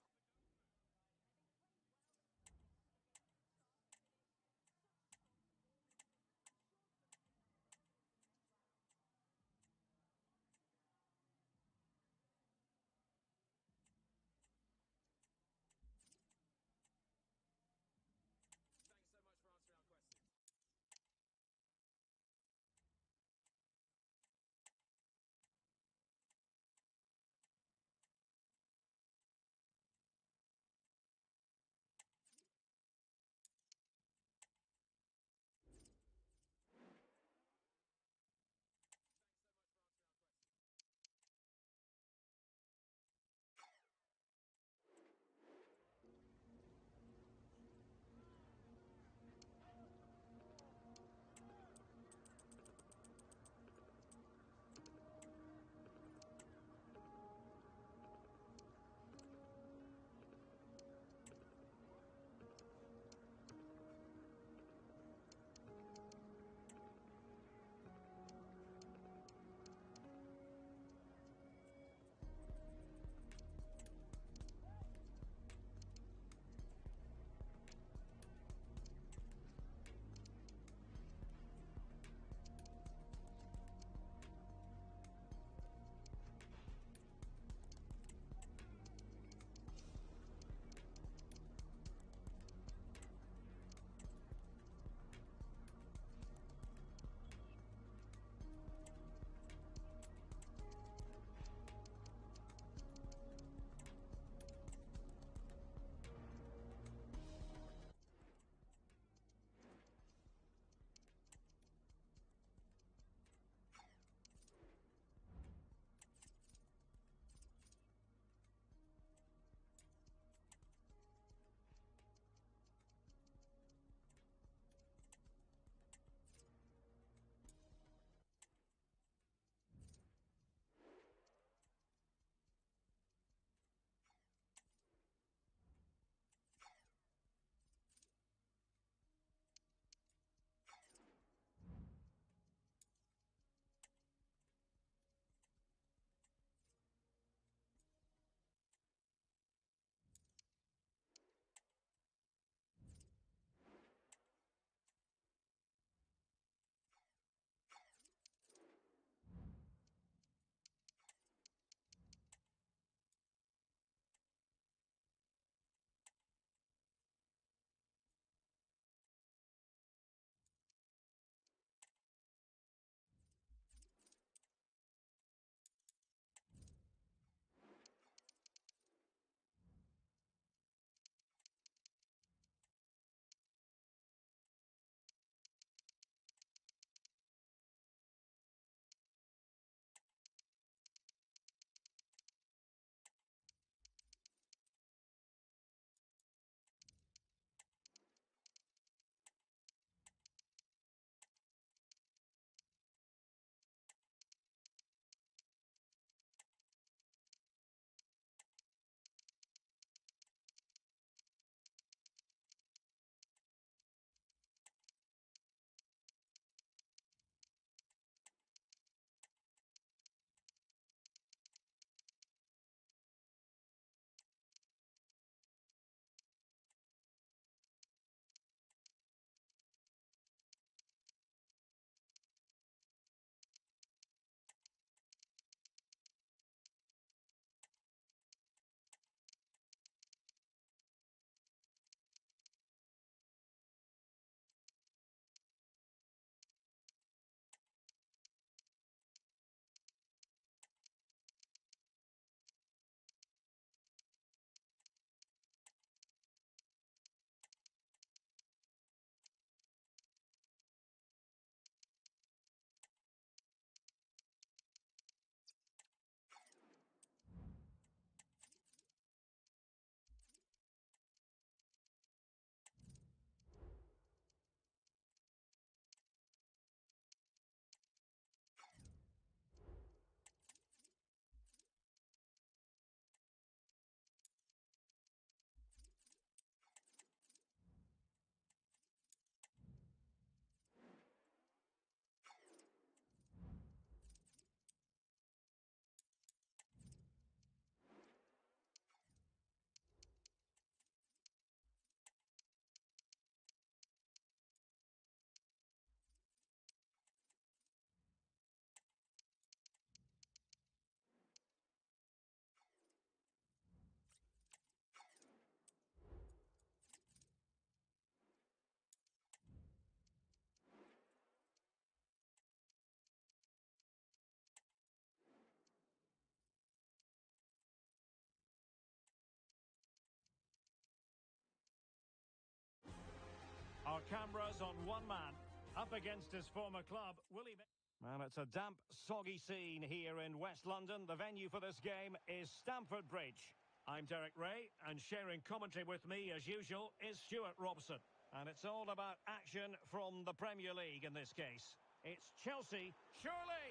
Our cameras on one man, up against his former club, will he... Well, it's a damp, soggy scene here in West London. The venue for this game is Stamford Bridge. I'm Derek Ray, and sharing commentary with me, as usual, is Stuart Robson. And it's all about action from the Premier League in this case. It's Chelsea, surely,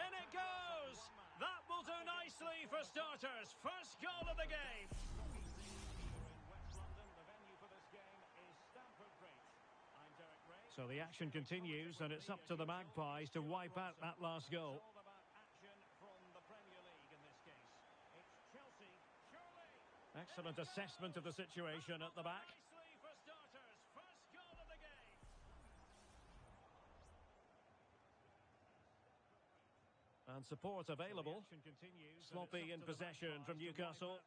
in it goes! That will do nicely for starters. First goal of the game. So the action continues, and it's up to the Magpies to wipe out that last goal. Excellent assessment of the situation at the back. And support available. Sloppy in possession from Newcastle.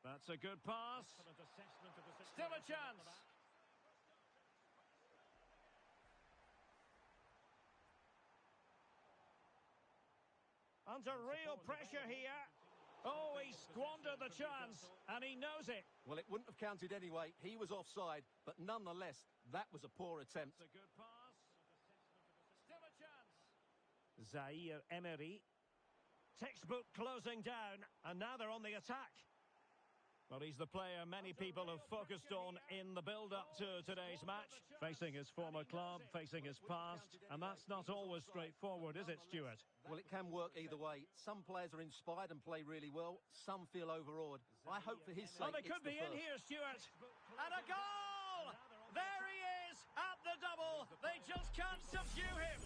That's a good pass. Still a chance. Under real pressure here. Oh, he squandered the chance, and he knows it. Well, it wouldn't have counted anyway. He was offside, but nonetheless, that was a poor attempt. That's a good pass. Still a chance. Zaire Emery. Textbook closing down, and now they're on the attack. Well, he's the player many people have focused on in the build-up to today's match. Facing his former club, facing his past, and that's not always straightforward, is it, Stuart? Well, it can work either way. Some players are inspired and play really well. Some feel overawed. I hope for his sake they could be in here, Stuart. And a goal! There he is at the double. They just can't subdue him.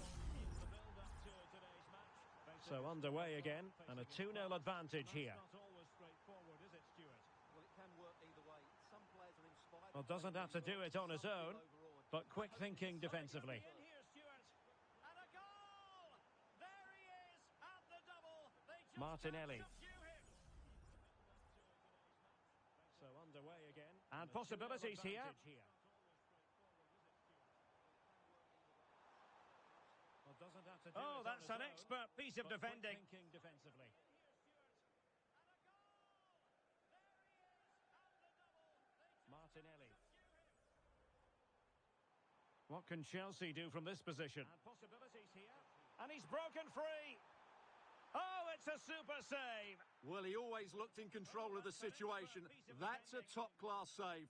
So underway again, and a 2-0 advantage here. Well, doesn't have to do it on his own, but quick thinking defensively. Martinelli. So underway again. And possibilities here. Oh, that's an expert piece of defending. Martinelli. What can Chelsea do from this position? And possibilities here. And he's broken free. Oh, it's a super save. Well, he always looked in control of the situation. That's a top-class save.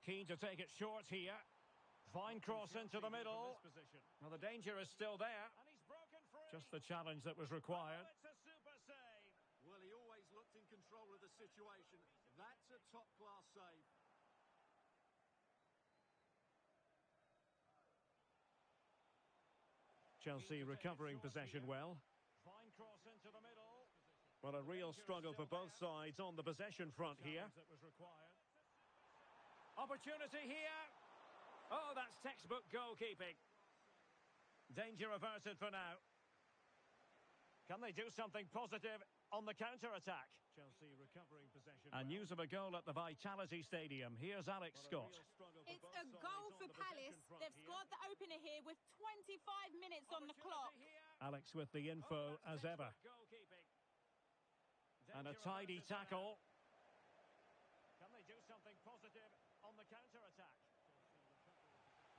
Keen to take it short here. Fine cross into the middle. Well, the danger is still there. Just the challenge that was required. Well, he always looked in control of the situation. That's a top-class save. Chelsea recovering possession well. Fine cross into the middle. Well, a real struggle for both sides on the possession front here. Opportunity here. Oh, that's textbook goalkeeping. Danger averted for now. Can they do something positive on the counter-attack? Chelsea recovering possession. And news of a goal at the Vitality Stadium. Here's Alex Scott. It's a goal for Palace. They've scored the opener here with 25 minutes on the clock. Alex with the info as ever. And a tidy tackle. Can they do something positive on the counter-attack?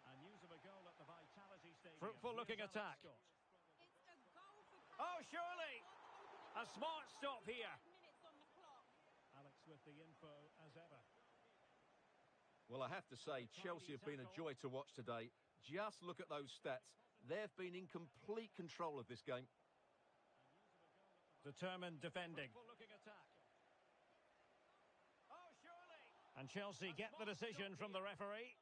And news of a goal at the Vitality Stadium. Fruitful looking attack. Oh, surely! A smart stop here. Alex with the info as ever. Well, I have to say, Chelsea have been a joy to watch today. Just look at those stats. They've been in complete control of this game. Determined defending. And Chelsea get the decision from the referee.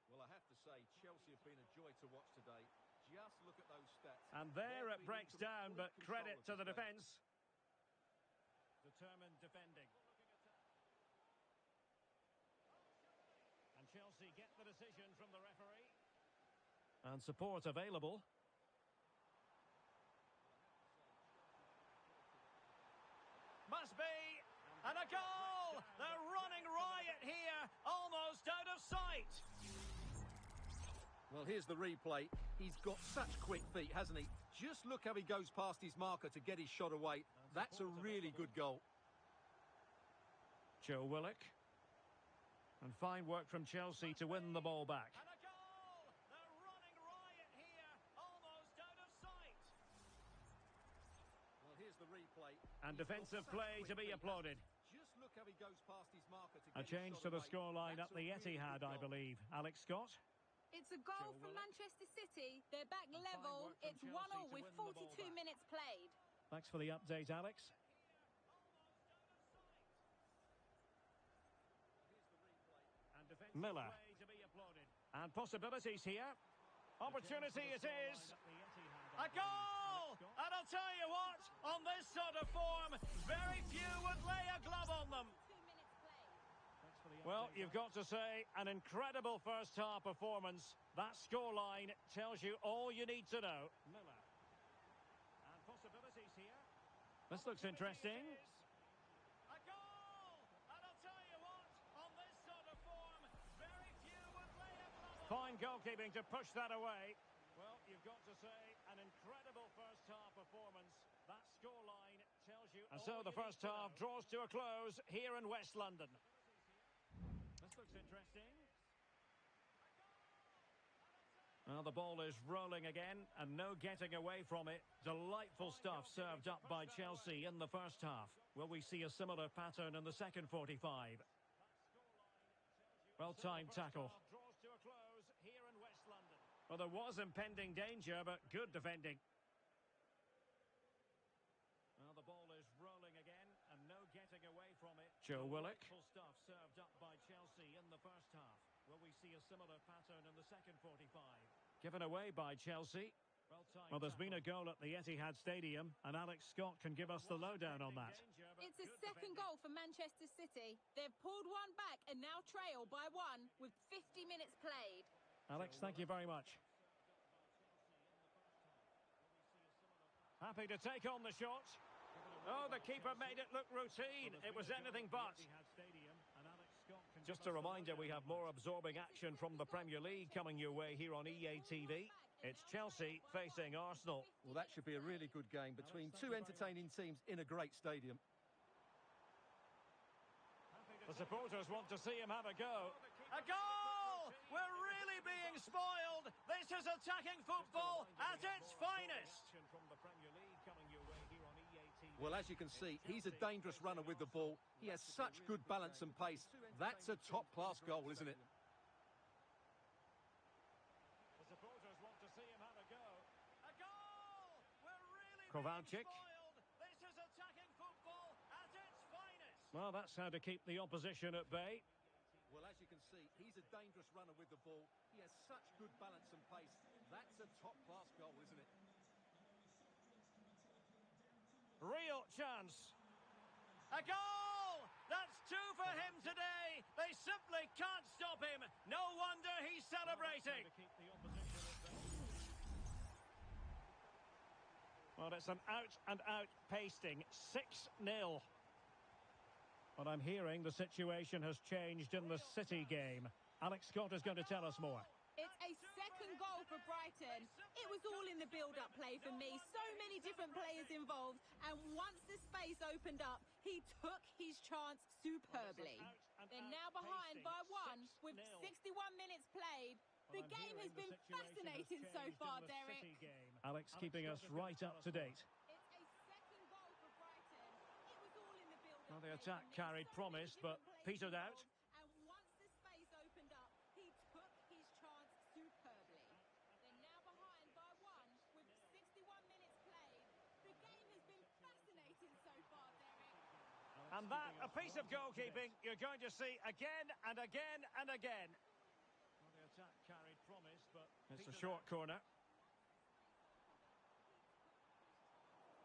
Well, I have to say, Chelsea have been a joy to watch today. Just look at those stats. And there it breaks down, but credit to the defence. Determined defending. And Chelsea get the decision from the referee. And support available. Must be. And a goal! They're running riot here, almost out of sight. Well, here's the replay. He's got such quick feet, hasn't he? Just look how he goes past his marker to get his shot away. That's a really good goal. Joe Willock. And fine work from Chelsea to win the ball back. And a goal! They're running riot here, almost out of sight. Well, here's the replay. And He's got defensive such play quick to be feet, applauded. Just look how he goes past his marker to A get his change shot to the away. scoreline That's at the a really Etihad, good I goal. believe. Alex Scott. It's a goal Joe for Willock. Manchester City. They're back And fine level. work from It's Chelsea 1-1 to with win the ball 42 back. minutes played. Thanks for the update, Alex. And defensive Miller. play to be applauded. And possibilities here. Opportunity it is. A goal! And I'll tell you what, on this sort of form, very few would lay a glove on them. 2 minutes played. Well, you've got to say, an incredible first-half performance. That scoreline tells you all you need to know. Miller. And possibilities here. This looks interesting. A goal! And I'll tell you what, on this sort of form, very few would lay a glove on them. Fine goalkeeping to push that away. Well, you've got to say, an incredible first-half performance. That scoreline tells you and so the first half draws to a close here in West London. This looks interesting. Well, the ball is rolling again, and no getting away from it. Delightful stuff served up by Chelsea in the first half. Will we see a similar pattern in the second 45? Well-timed tackle. Draws to a close here in West London. Well, there was impending danger, but good defending. Well, the ball is rolling again, and no getting away from it. Joe Willock. Delightful stuff served up by Chelsea in the first half. Will we see a similar pattern in the second 45? Given away by Chelsea. Well, there's been a goal at the Etihad Stadium, and Alex Scott can give us the lowdown on that. It's a second goal for Manchester City. They've pulled one back and now trail by 1 with 50 minutes played. Alex, thank you very much. Happy to take on the shot. Oh, the keeper made it look routine. It was anything but. Just a reminder, we have more absorbing action from the Premier League coming your way here on EA TV. It's Chelsea facing Arsenal. Well, that should be a really good game between two entertaining teams in a great stadium. The supporters want to see him have a go. A goal! We're really being spoiled. This is attacking football at its finest. Well, as you can see, he's a dangerous runner with the ball. He has such good balance and pace. That's a top-class goal, isn't it? The supporters want to see him have a go. A goal! We're really Kovalchik. being spoiled. This is attacking football at its finest. Well, that's how to keep the opposition at bay. Well, as you can see, he's a dangerous runner with the ball. He has such good balance and pace. That's a top-class goal, isn't it? Real chance. A goal! That's 2 for him today. They simply can't stop him. No wonder he's celebrating. Well, it's an out-and-out pasting. 6-0. But I'm hearing the situation has changed in the City game. Alex Scott is going to tell us more. It's a second goal for Brighton. It was all in the build-up play for me. So many different players involved. And once the space opened up, he took his chance superbly. They're now behind by 1 with 61 minutes played. The game has been fascinating so far, Derek. Alex keeping us right up to date. It's a second goal for Brighton. It was all in the build-up. Well, the play attack for me. carried So promise, many but different players petered out. involved. And once the space opened up, he took his chance superbly. They're now behind by 1 with 61 minutes played. The game has been fascinating so far, Derek. And that, a piece of goalkeeping you're going to see again and again and again. Well, the attack carried promise, but it's a short corner.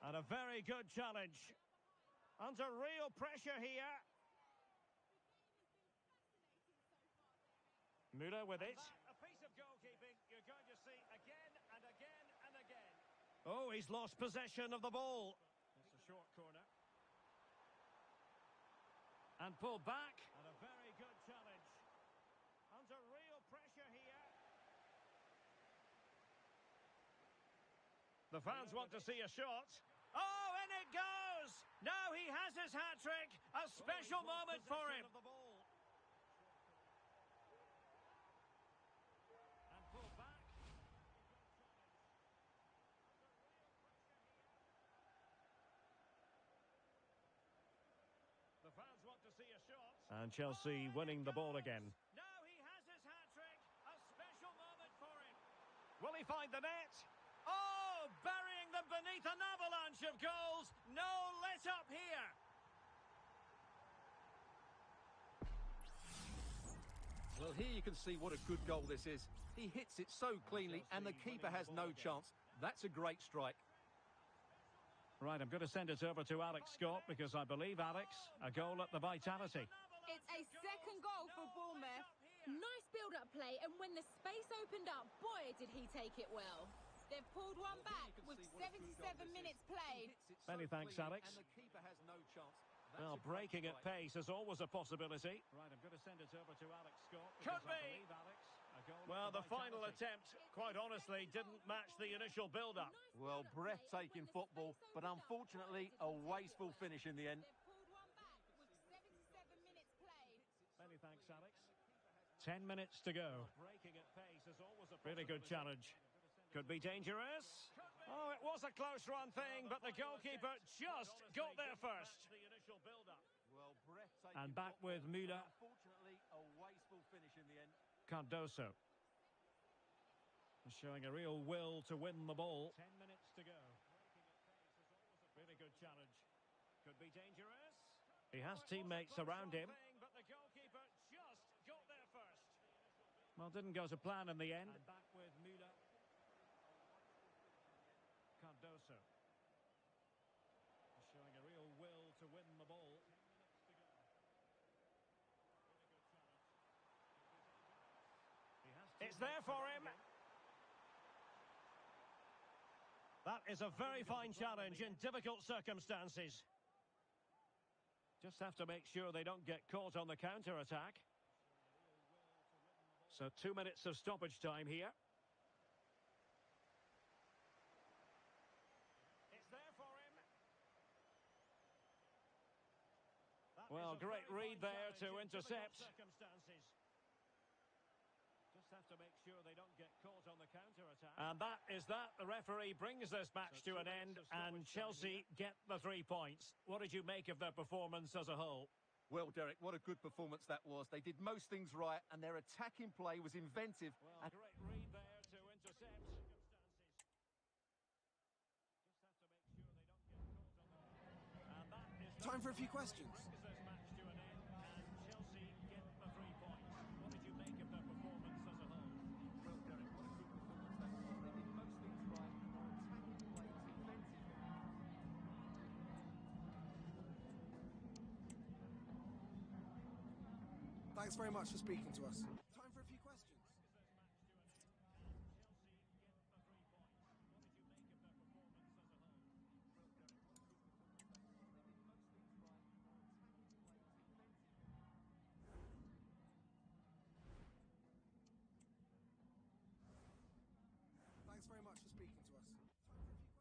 And a very good challenge. Under real pressure here. Müller with it. A piece of goalkeeping you're going to see again and again and again. Oh, he's lost possession of the ball. It's a short corner. And pulled back. And a very good challenge. Under real pressure here. The fans want to see a shot. Oh, in it goes! Now he has his hat-trick. A special moment for him. And pull back. The fans want to see a shot. And Chelsea winning the ball again. Now he has his hat-trick. A special moment for him. Will he find the net? Oh, burying them beneath an avalanche of goals. No let up here. Well, here you can see what a good goal this is. He hits it so cleanly and the keeper has no chance. That's a great strike. Right, I'm going to send it over to Alex Scott because I believe, Alex, a goal at the Vitality. It's a second goal for Bournemouth. Nice build-up play, and when the space opened up, boy, did he take it well. They've pulled one back with 77 minutes played. Many thanks, Alex. And the keeper has no chance. Well, breaking at pace is always a possibility. Right, I'm going to send it over to Alex Scott. Could be. Well, the final attempt, quite honestly, didn't match the initial build-up. Well, breathtaking football, but unfortunately a wasteful finish in the end. They've pulled one back with 77 minutes played. Many thanks, Alex. 10 minutes to go. Breaking at pace is always a really good challenge. Could be dangerous. Oh, it was a close run thing, but the goalkeeper just got there first. Well, breathtaking And back with football, Müller. but unfortunately a wasteful finish in the end. Cardoso. Showing a real will to win the ball. 10 minutes to go. Really good challenge. Could be dangerous. He has teammates around him. But the goalkeeper just got there first. Well, didn't go to plan in the end. And back with Müller. Cardoso. Showing a real will to win the ball. It's there for him. That is a very fine challenge in difficult circumstances. Just have to make sure they don't get caught on the counter-attack. So 2 minutes of stoppage time here. It's there for him. Well, great read there to intercept. Just have to make sure they don't get caught on the counter-attack. And that is that. The referee brings this match to an end, and Chelsea get the 3 points. What did you make of their performance as a whole? Well, Derek, what a good performance that was. They did most things right, and their attacking play was inventive. Well, great read there to intercept. And that is Time for a few questions. brings this match to an end, and Chelsea get the 3 points. What did you make of their performance as a whole? Well, Derek, what a good performance that was. They did most things right, and their attacking play was inventive. Thanks very much for speaking to us. Time for a few questions. Thanks very much for speaking to us. Time for a few questions.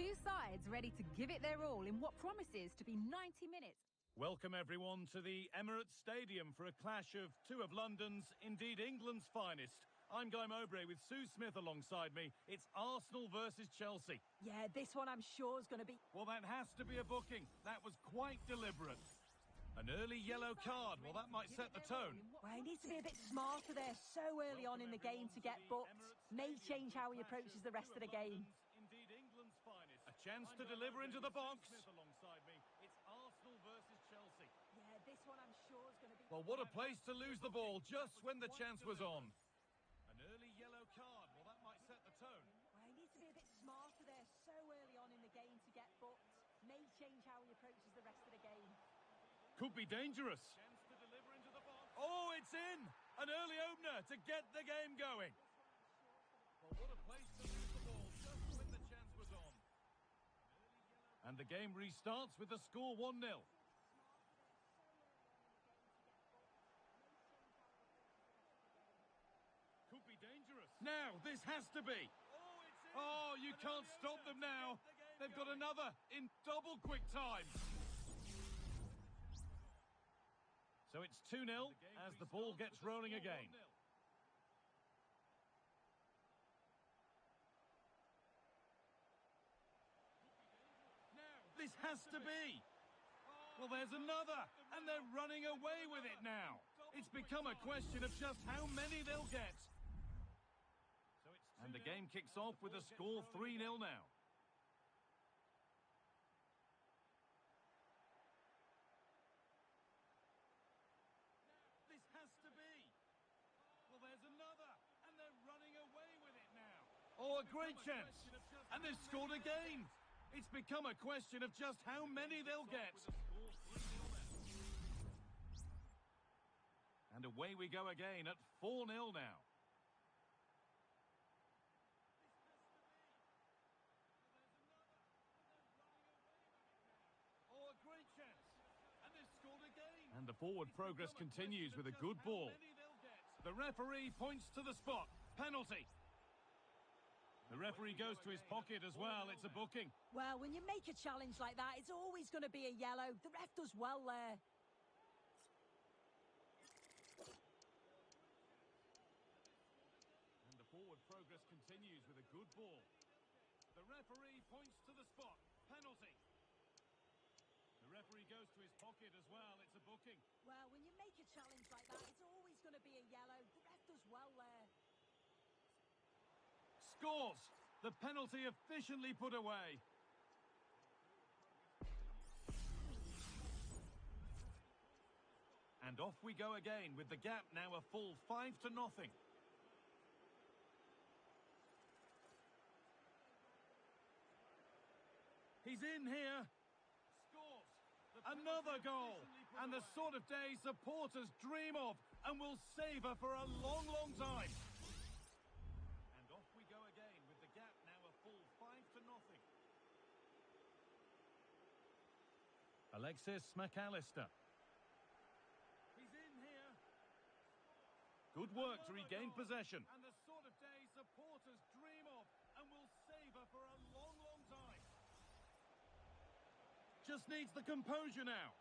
Two sides ready to give it their all in what promises to be 90 minutes. Welcome everyone to the Emirates Stadium for a clash of two of London's, indeed England's finest. I'm Guy Mowbray with Sue Smith alongside me. It's Arsenal versus Chelsea. Yeah, this one I'm sure is going to be... Well, that has to be a booking. That was quite deliberate. An early yellow card, well, that might set the tone. Well, he needs to be a bit smarter there so early on in the game to get booked. May change how he approaches the rest of the game. Indeed England's finest. A chance to deliver into the box. Alongside me, it's Arsenal versus Chelsea. Yeah, this one I'm sure is going to be... Well, what a place to lose the ball just when the chance was on. An early yellow card, well, that might set the tone. Well, he needs to be a bit smarter there so early on in the game to get booked. May change how he approaches the rest of the game. Could be dangerous. Chance to deliver into the box. Oh, it's in! An early opener to get the game going. Well, what a place to lose the ball just when the chance was on. And the game restarts with the score 1-0. Could be dangerous. Now, this has to be. Oh, you can't stop them now. They've got another in double quick time. So it's 2-0 as the ball gets rolling again. Now, this has to be. Well, there's another, and they're running away with it now. It's become a question of just how many they'll get. And the game kicks off with a score 3-0 now. This has to be. Well, there's another, and they're running away with it now. Oh, a great chance. And they've scored again. It's become a question of just how many they'll get. And away we go again at 4-0 now. Oh, a great chance. And they've scored again. And the forward progress continues with a good ball. The referee points to the spot. Penalty. The referee goes to his pocket as well. It's a booking. Well, when you make a challenge like that, it's always going to be a yellow. The ref does well there. And the forward progress continues with a good ball. The referee points to the spot. Penalty. The referee goes to his pocket as well. It's a booking. Well, when you make a challenge like that, it's always going to be a yellow. The ref does well there. Scores! The penalty efficiently put away. And off we go again with the gap now a full 5-0. He's in here. Scores. Another goal. And the sort of day supporters dream of and will savour for a long, long time. And off we go again with the gap now a full 5-0. Alexis McAllister. He's in here. Good work to regain possession. And the sort of day supporters dream of and will savour for a long, long time. Just needs the composure now.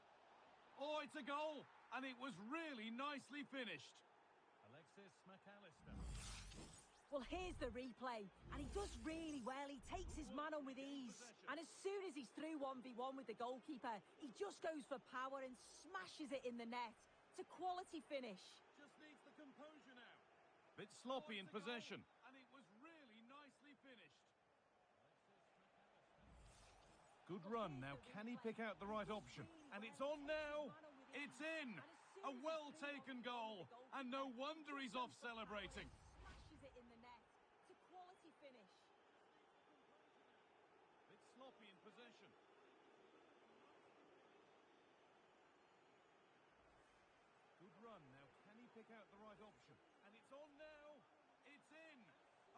Oh, it's a goal. And it was really nicely finished. Alexis McAllister. Well, here's the replay. And he does really well. He takes his man on with ease. And as soon as he's through 1v1 with the goalkeeper, he just goes for power and smashes it in the net. It's a quality finish. Just needs the composure now. Bit sloppy in possession. And it was really nicely finished. Good run. Now, can he pick out the right option? And it's on now. It's in. A well-taken goal. And no wonder he's off celebrating. Smashes it in the net. It's a quality finish. Bit sloppy in possession. Good run. Now, can he pick out the right option? And it's on now. It's in.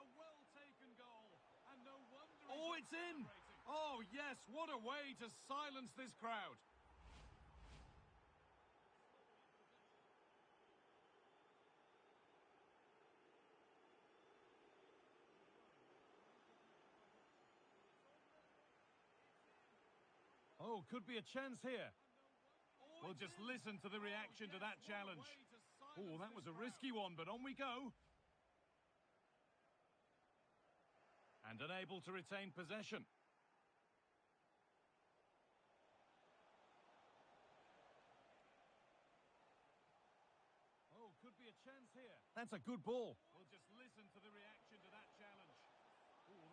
A well-taken goal. And no wonder he's Oh, it's in. Oh, yes. What a way to silence this crowd. Oh, could be a chance here. We'll just listen to the reaction to that challenge. Oh, that was a risky one, but on we go. And unable to retain possession. Oh, could be a chance here. That's a good ball. We'll just listen to the reaction to that challenge.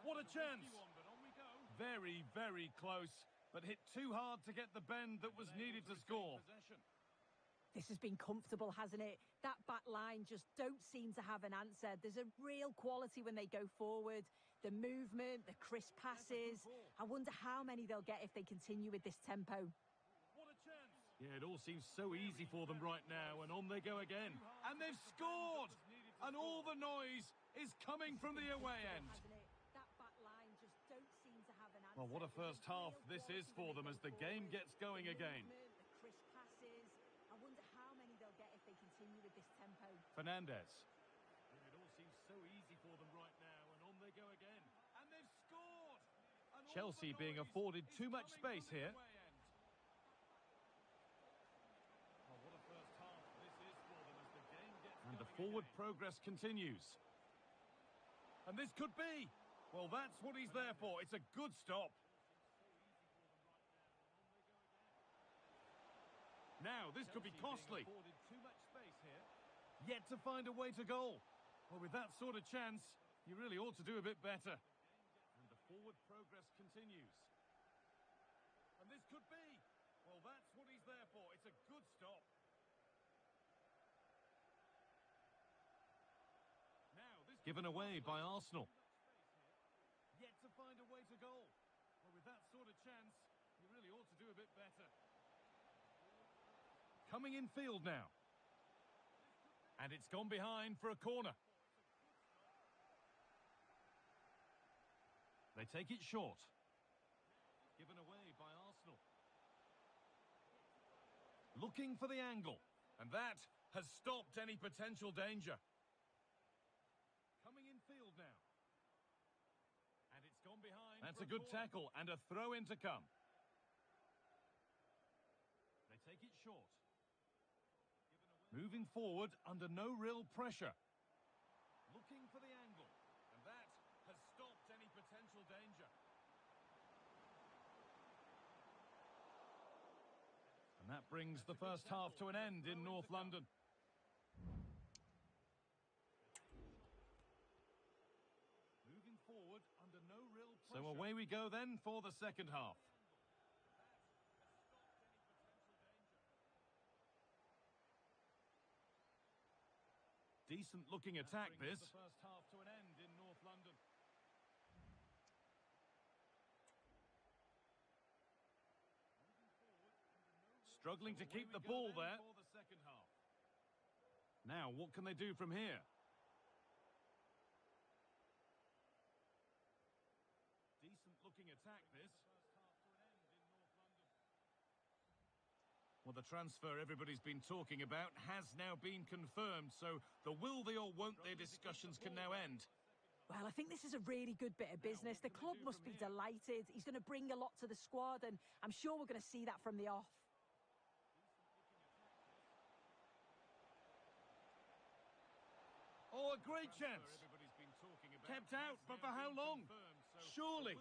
What a chance! But on we go. Very, very close, but hit too hard to get the bend that was needed to score. This has been comfortable, hasn't it? That back line just don't seem to have an answer. There's a real quality when they go forward. The movement, the crisp passes. I wonder how many they'll get if they continue with this tempo. What a chance! Yeah, it all seems so easy for them right now, and on they go again. And they've scored! And all the noise is coming from the away end. Well, what a first half this is for them as the game gets going again. Fernandez. It all seems so easy for them right now, and on they go again. And they've scored! And Chelsea being afforded too much space here. Oh, what a first half this is for them as the game gets and the forward progress continues. And this could be. Well, that's what he's there for. It's a good stop. Now, this could be costly. Too much space here. Yet to find a way to goal. Well, with that sort of chance, you really ought to do a bit better. And the forward progress continues. And this could be. Well, that's what he's there for. It's a good stop. Now, this given away by Arsenal. Yet to find a way to goal. Well, with that sort of chance, you really ought to do a bit better. Coming in field now. And it's gone behind for a corner. They take it short. Given away by Arsenal. Looking for the angle. And that has stopped any potential danger. Coming in field now. And it's gone behind. That's a good tackle and a throw in to come. They take it short. Moving forward under no real pressure. Looking for the angle. And that has stopped any potential danger. And that brings the first half to an end in North London. Moving forward under no real pressure. So away we go then for the second half. Decent looking attack this. The first half to an end in North London. Struggling to keep the ball there. For the second half. Now, what can they do from here? Decent looking attack this. Well, the transfer everybody's been talking about has now been confirmed, so the will they or won't they discussions can now end. Well, I think this is a really good bit of business. The club must be delighted. He's going to bring a lot to the squad, and I'm sure we're going to see that from the off. Oh, a great chance. Kept out, but for how long? Surely.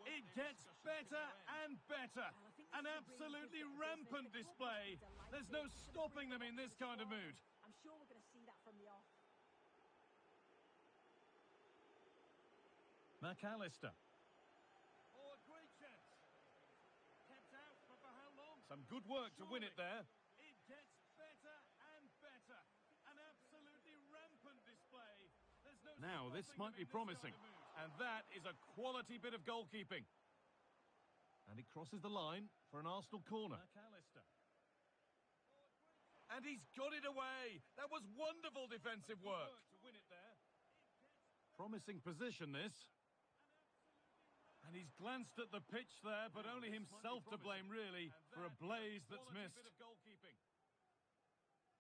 It gets better and better. An absolutely rampant display. There's no stopping them in this kind of mood. I'm sure we're going to see that from the off. McAllister. Oh, a great chance. Kept out, but for how long? Some good work to win it there. It gets better and better. An absolutely rampant display. There's no now, this might be promising. And that is a quality bit of goalkeeping. And it crosses the line for an Arsenal corner. McAllister. And he's got it away. That was wonderful defensive work. Promising position, this. And he's glanced at the pitch there, but only himself to blame, really, for a blaze that's missed.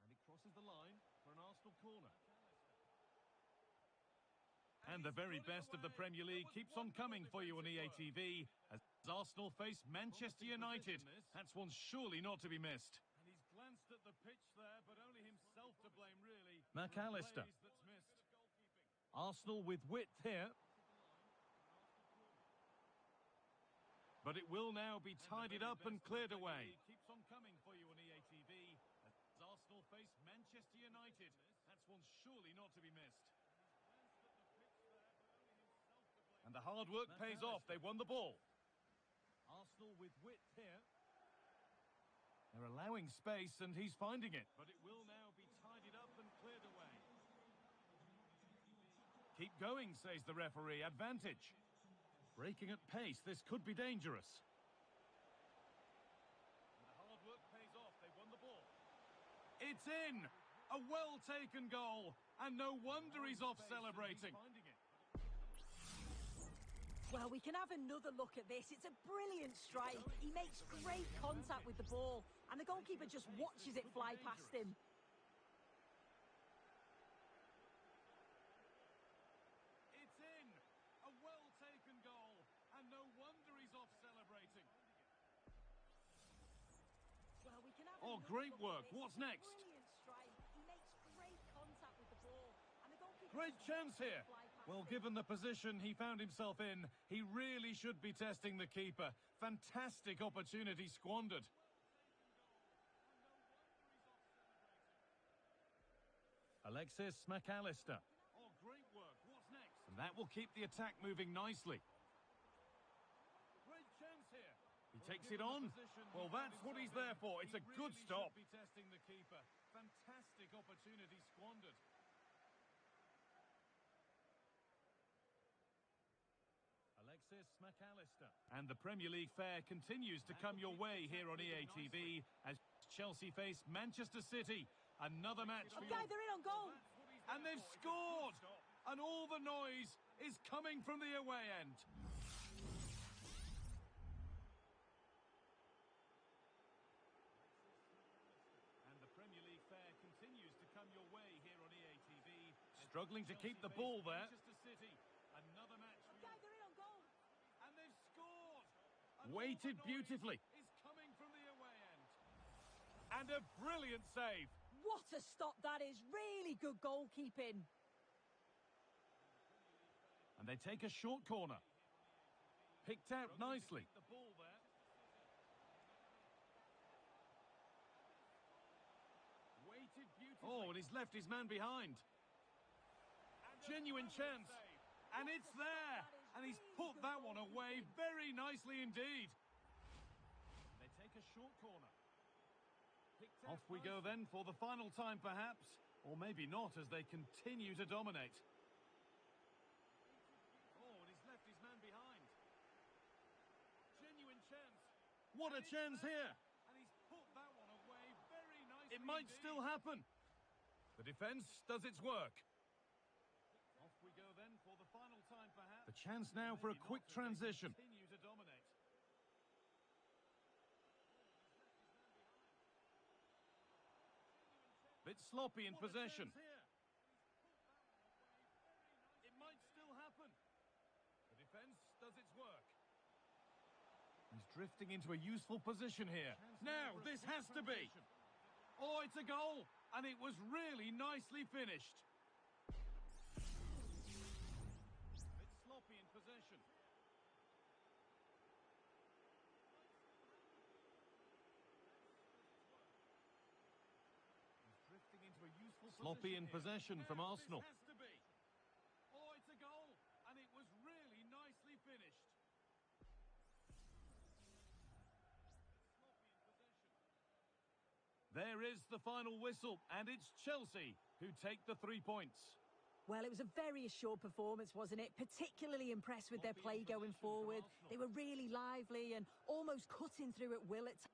And he crosses the line for an Arsenal corner. And the very best of the Premier League keeps on coming for you on EA TV as Arsenal face Manchester United. That's one surely not to be missed. And he's glanced at the pitch there, but only himself to blame, really. McAllister. Arsenal with width here. But it will now be tidied up and cleared away. Keeps on coming for you on EATV. As Arsenal face Manchester United. That's one surely not to be missed. And the hard work pays off. They won the ball. Arsenal with width here. They're allowing space and he's finding it. But it will now be tidied up and cleared away. Keep going, says the referee. Advantage. Breaking at pace. This could be dangerous. And the hard work pays off. They won the ball. It's in. A well-taken goal. And no wonder he's off celebrating. Well, we can have another look at this. It's a brilliant strike. He makes great contact with the ball, and the goalkeeper just watches it fly past him. It's in. A well-taken goal, and no wonder he's off celebrating. Well, we can have great work. What's next? Brilliant strike. He makes great contact with the ball, and the goalkeeper Great just chance watches it here. fly past Well, him. given the position he found himself in, he really should be testing the keeper. Fantastic opportunity squandered. Alexis McAllister. Oh, great work. What's next? And that will keep the attack moving nicely. Great chance here. He takes it on. Well, that's what he's there for. It's a good stop. Be testing the keeper. Fantastic opportunity squandered. Alexis McAllister. And the Premier League fare continues to come your way here on EATV as Chelsea face Manchester City. Another match for you. Okay, they're in on goal. And they've scored! And all the noise is coming from the away end. And the Premier League fare continues to come your way here on EATV. Struggling to keep the ball there. Manchester City. Another match for you. Okay, they're in on goal. And they've scored! And all waited the beautifully. Is coming from the away end. And a brilliant save. What a stop that is. Really good goalkeeping. And they take a short corner. Picked out nicely. The ball there. Waited beautifully. Oh, and he's left his man behind. Genuine chance. And it's there. And he's put that one away very nicely indeed. They take a short corner. Off we go then for the final time perhaps. Or maybe not as they continue to dominate. Oh, and he's left his man behind. Genuine chance. What a chance here. And he's put that one away very nicely. It might still happen. The defence does its work. Off we go then for the final time perhaps. The chance now for a quick transition. Continue to dominate. Bit sloppy in possession. It might still happen. The defence does its work. He's drifting into a useful position here. Now, this has to be. Oh, it's a goal. And it was really nicely finished. Bit sloppy in possession. Drifting into a useful sloppy in possession from Arsenal. This has to be. Oh, it's a goal, and it was really nicely finished. There is the final whistle, and it's Chelsea who take the 3 points. Well, it was a very assured performance, wasn't it? Particularly impressed with their play going forward. They were really lively and almost cutting through at will at times.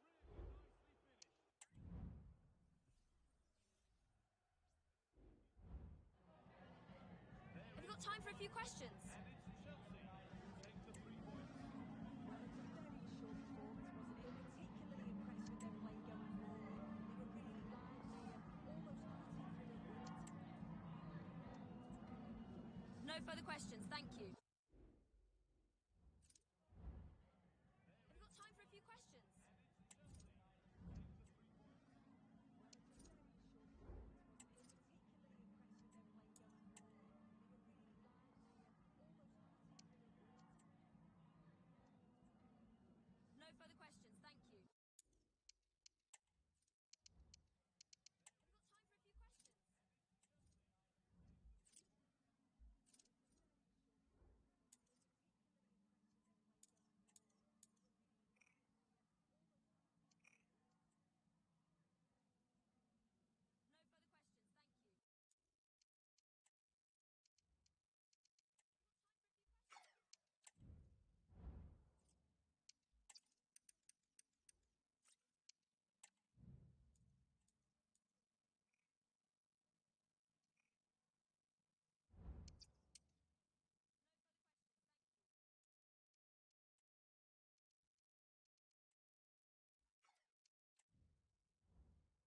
Have you got time for a few questions? No further questions, thank you.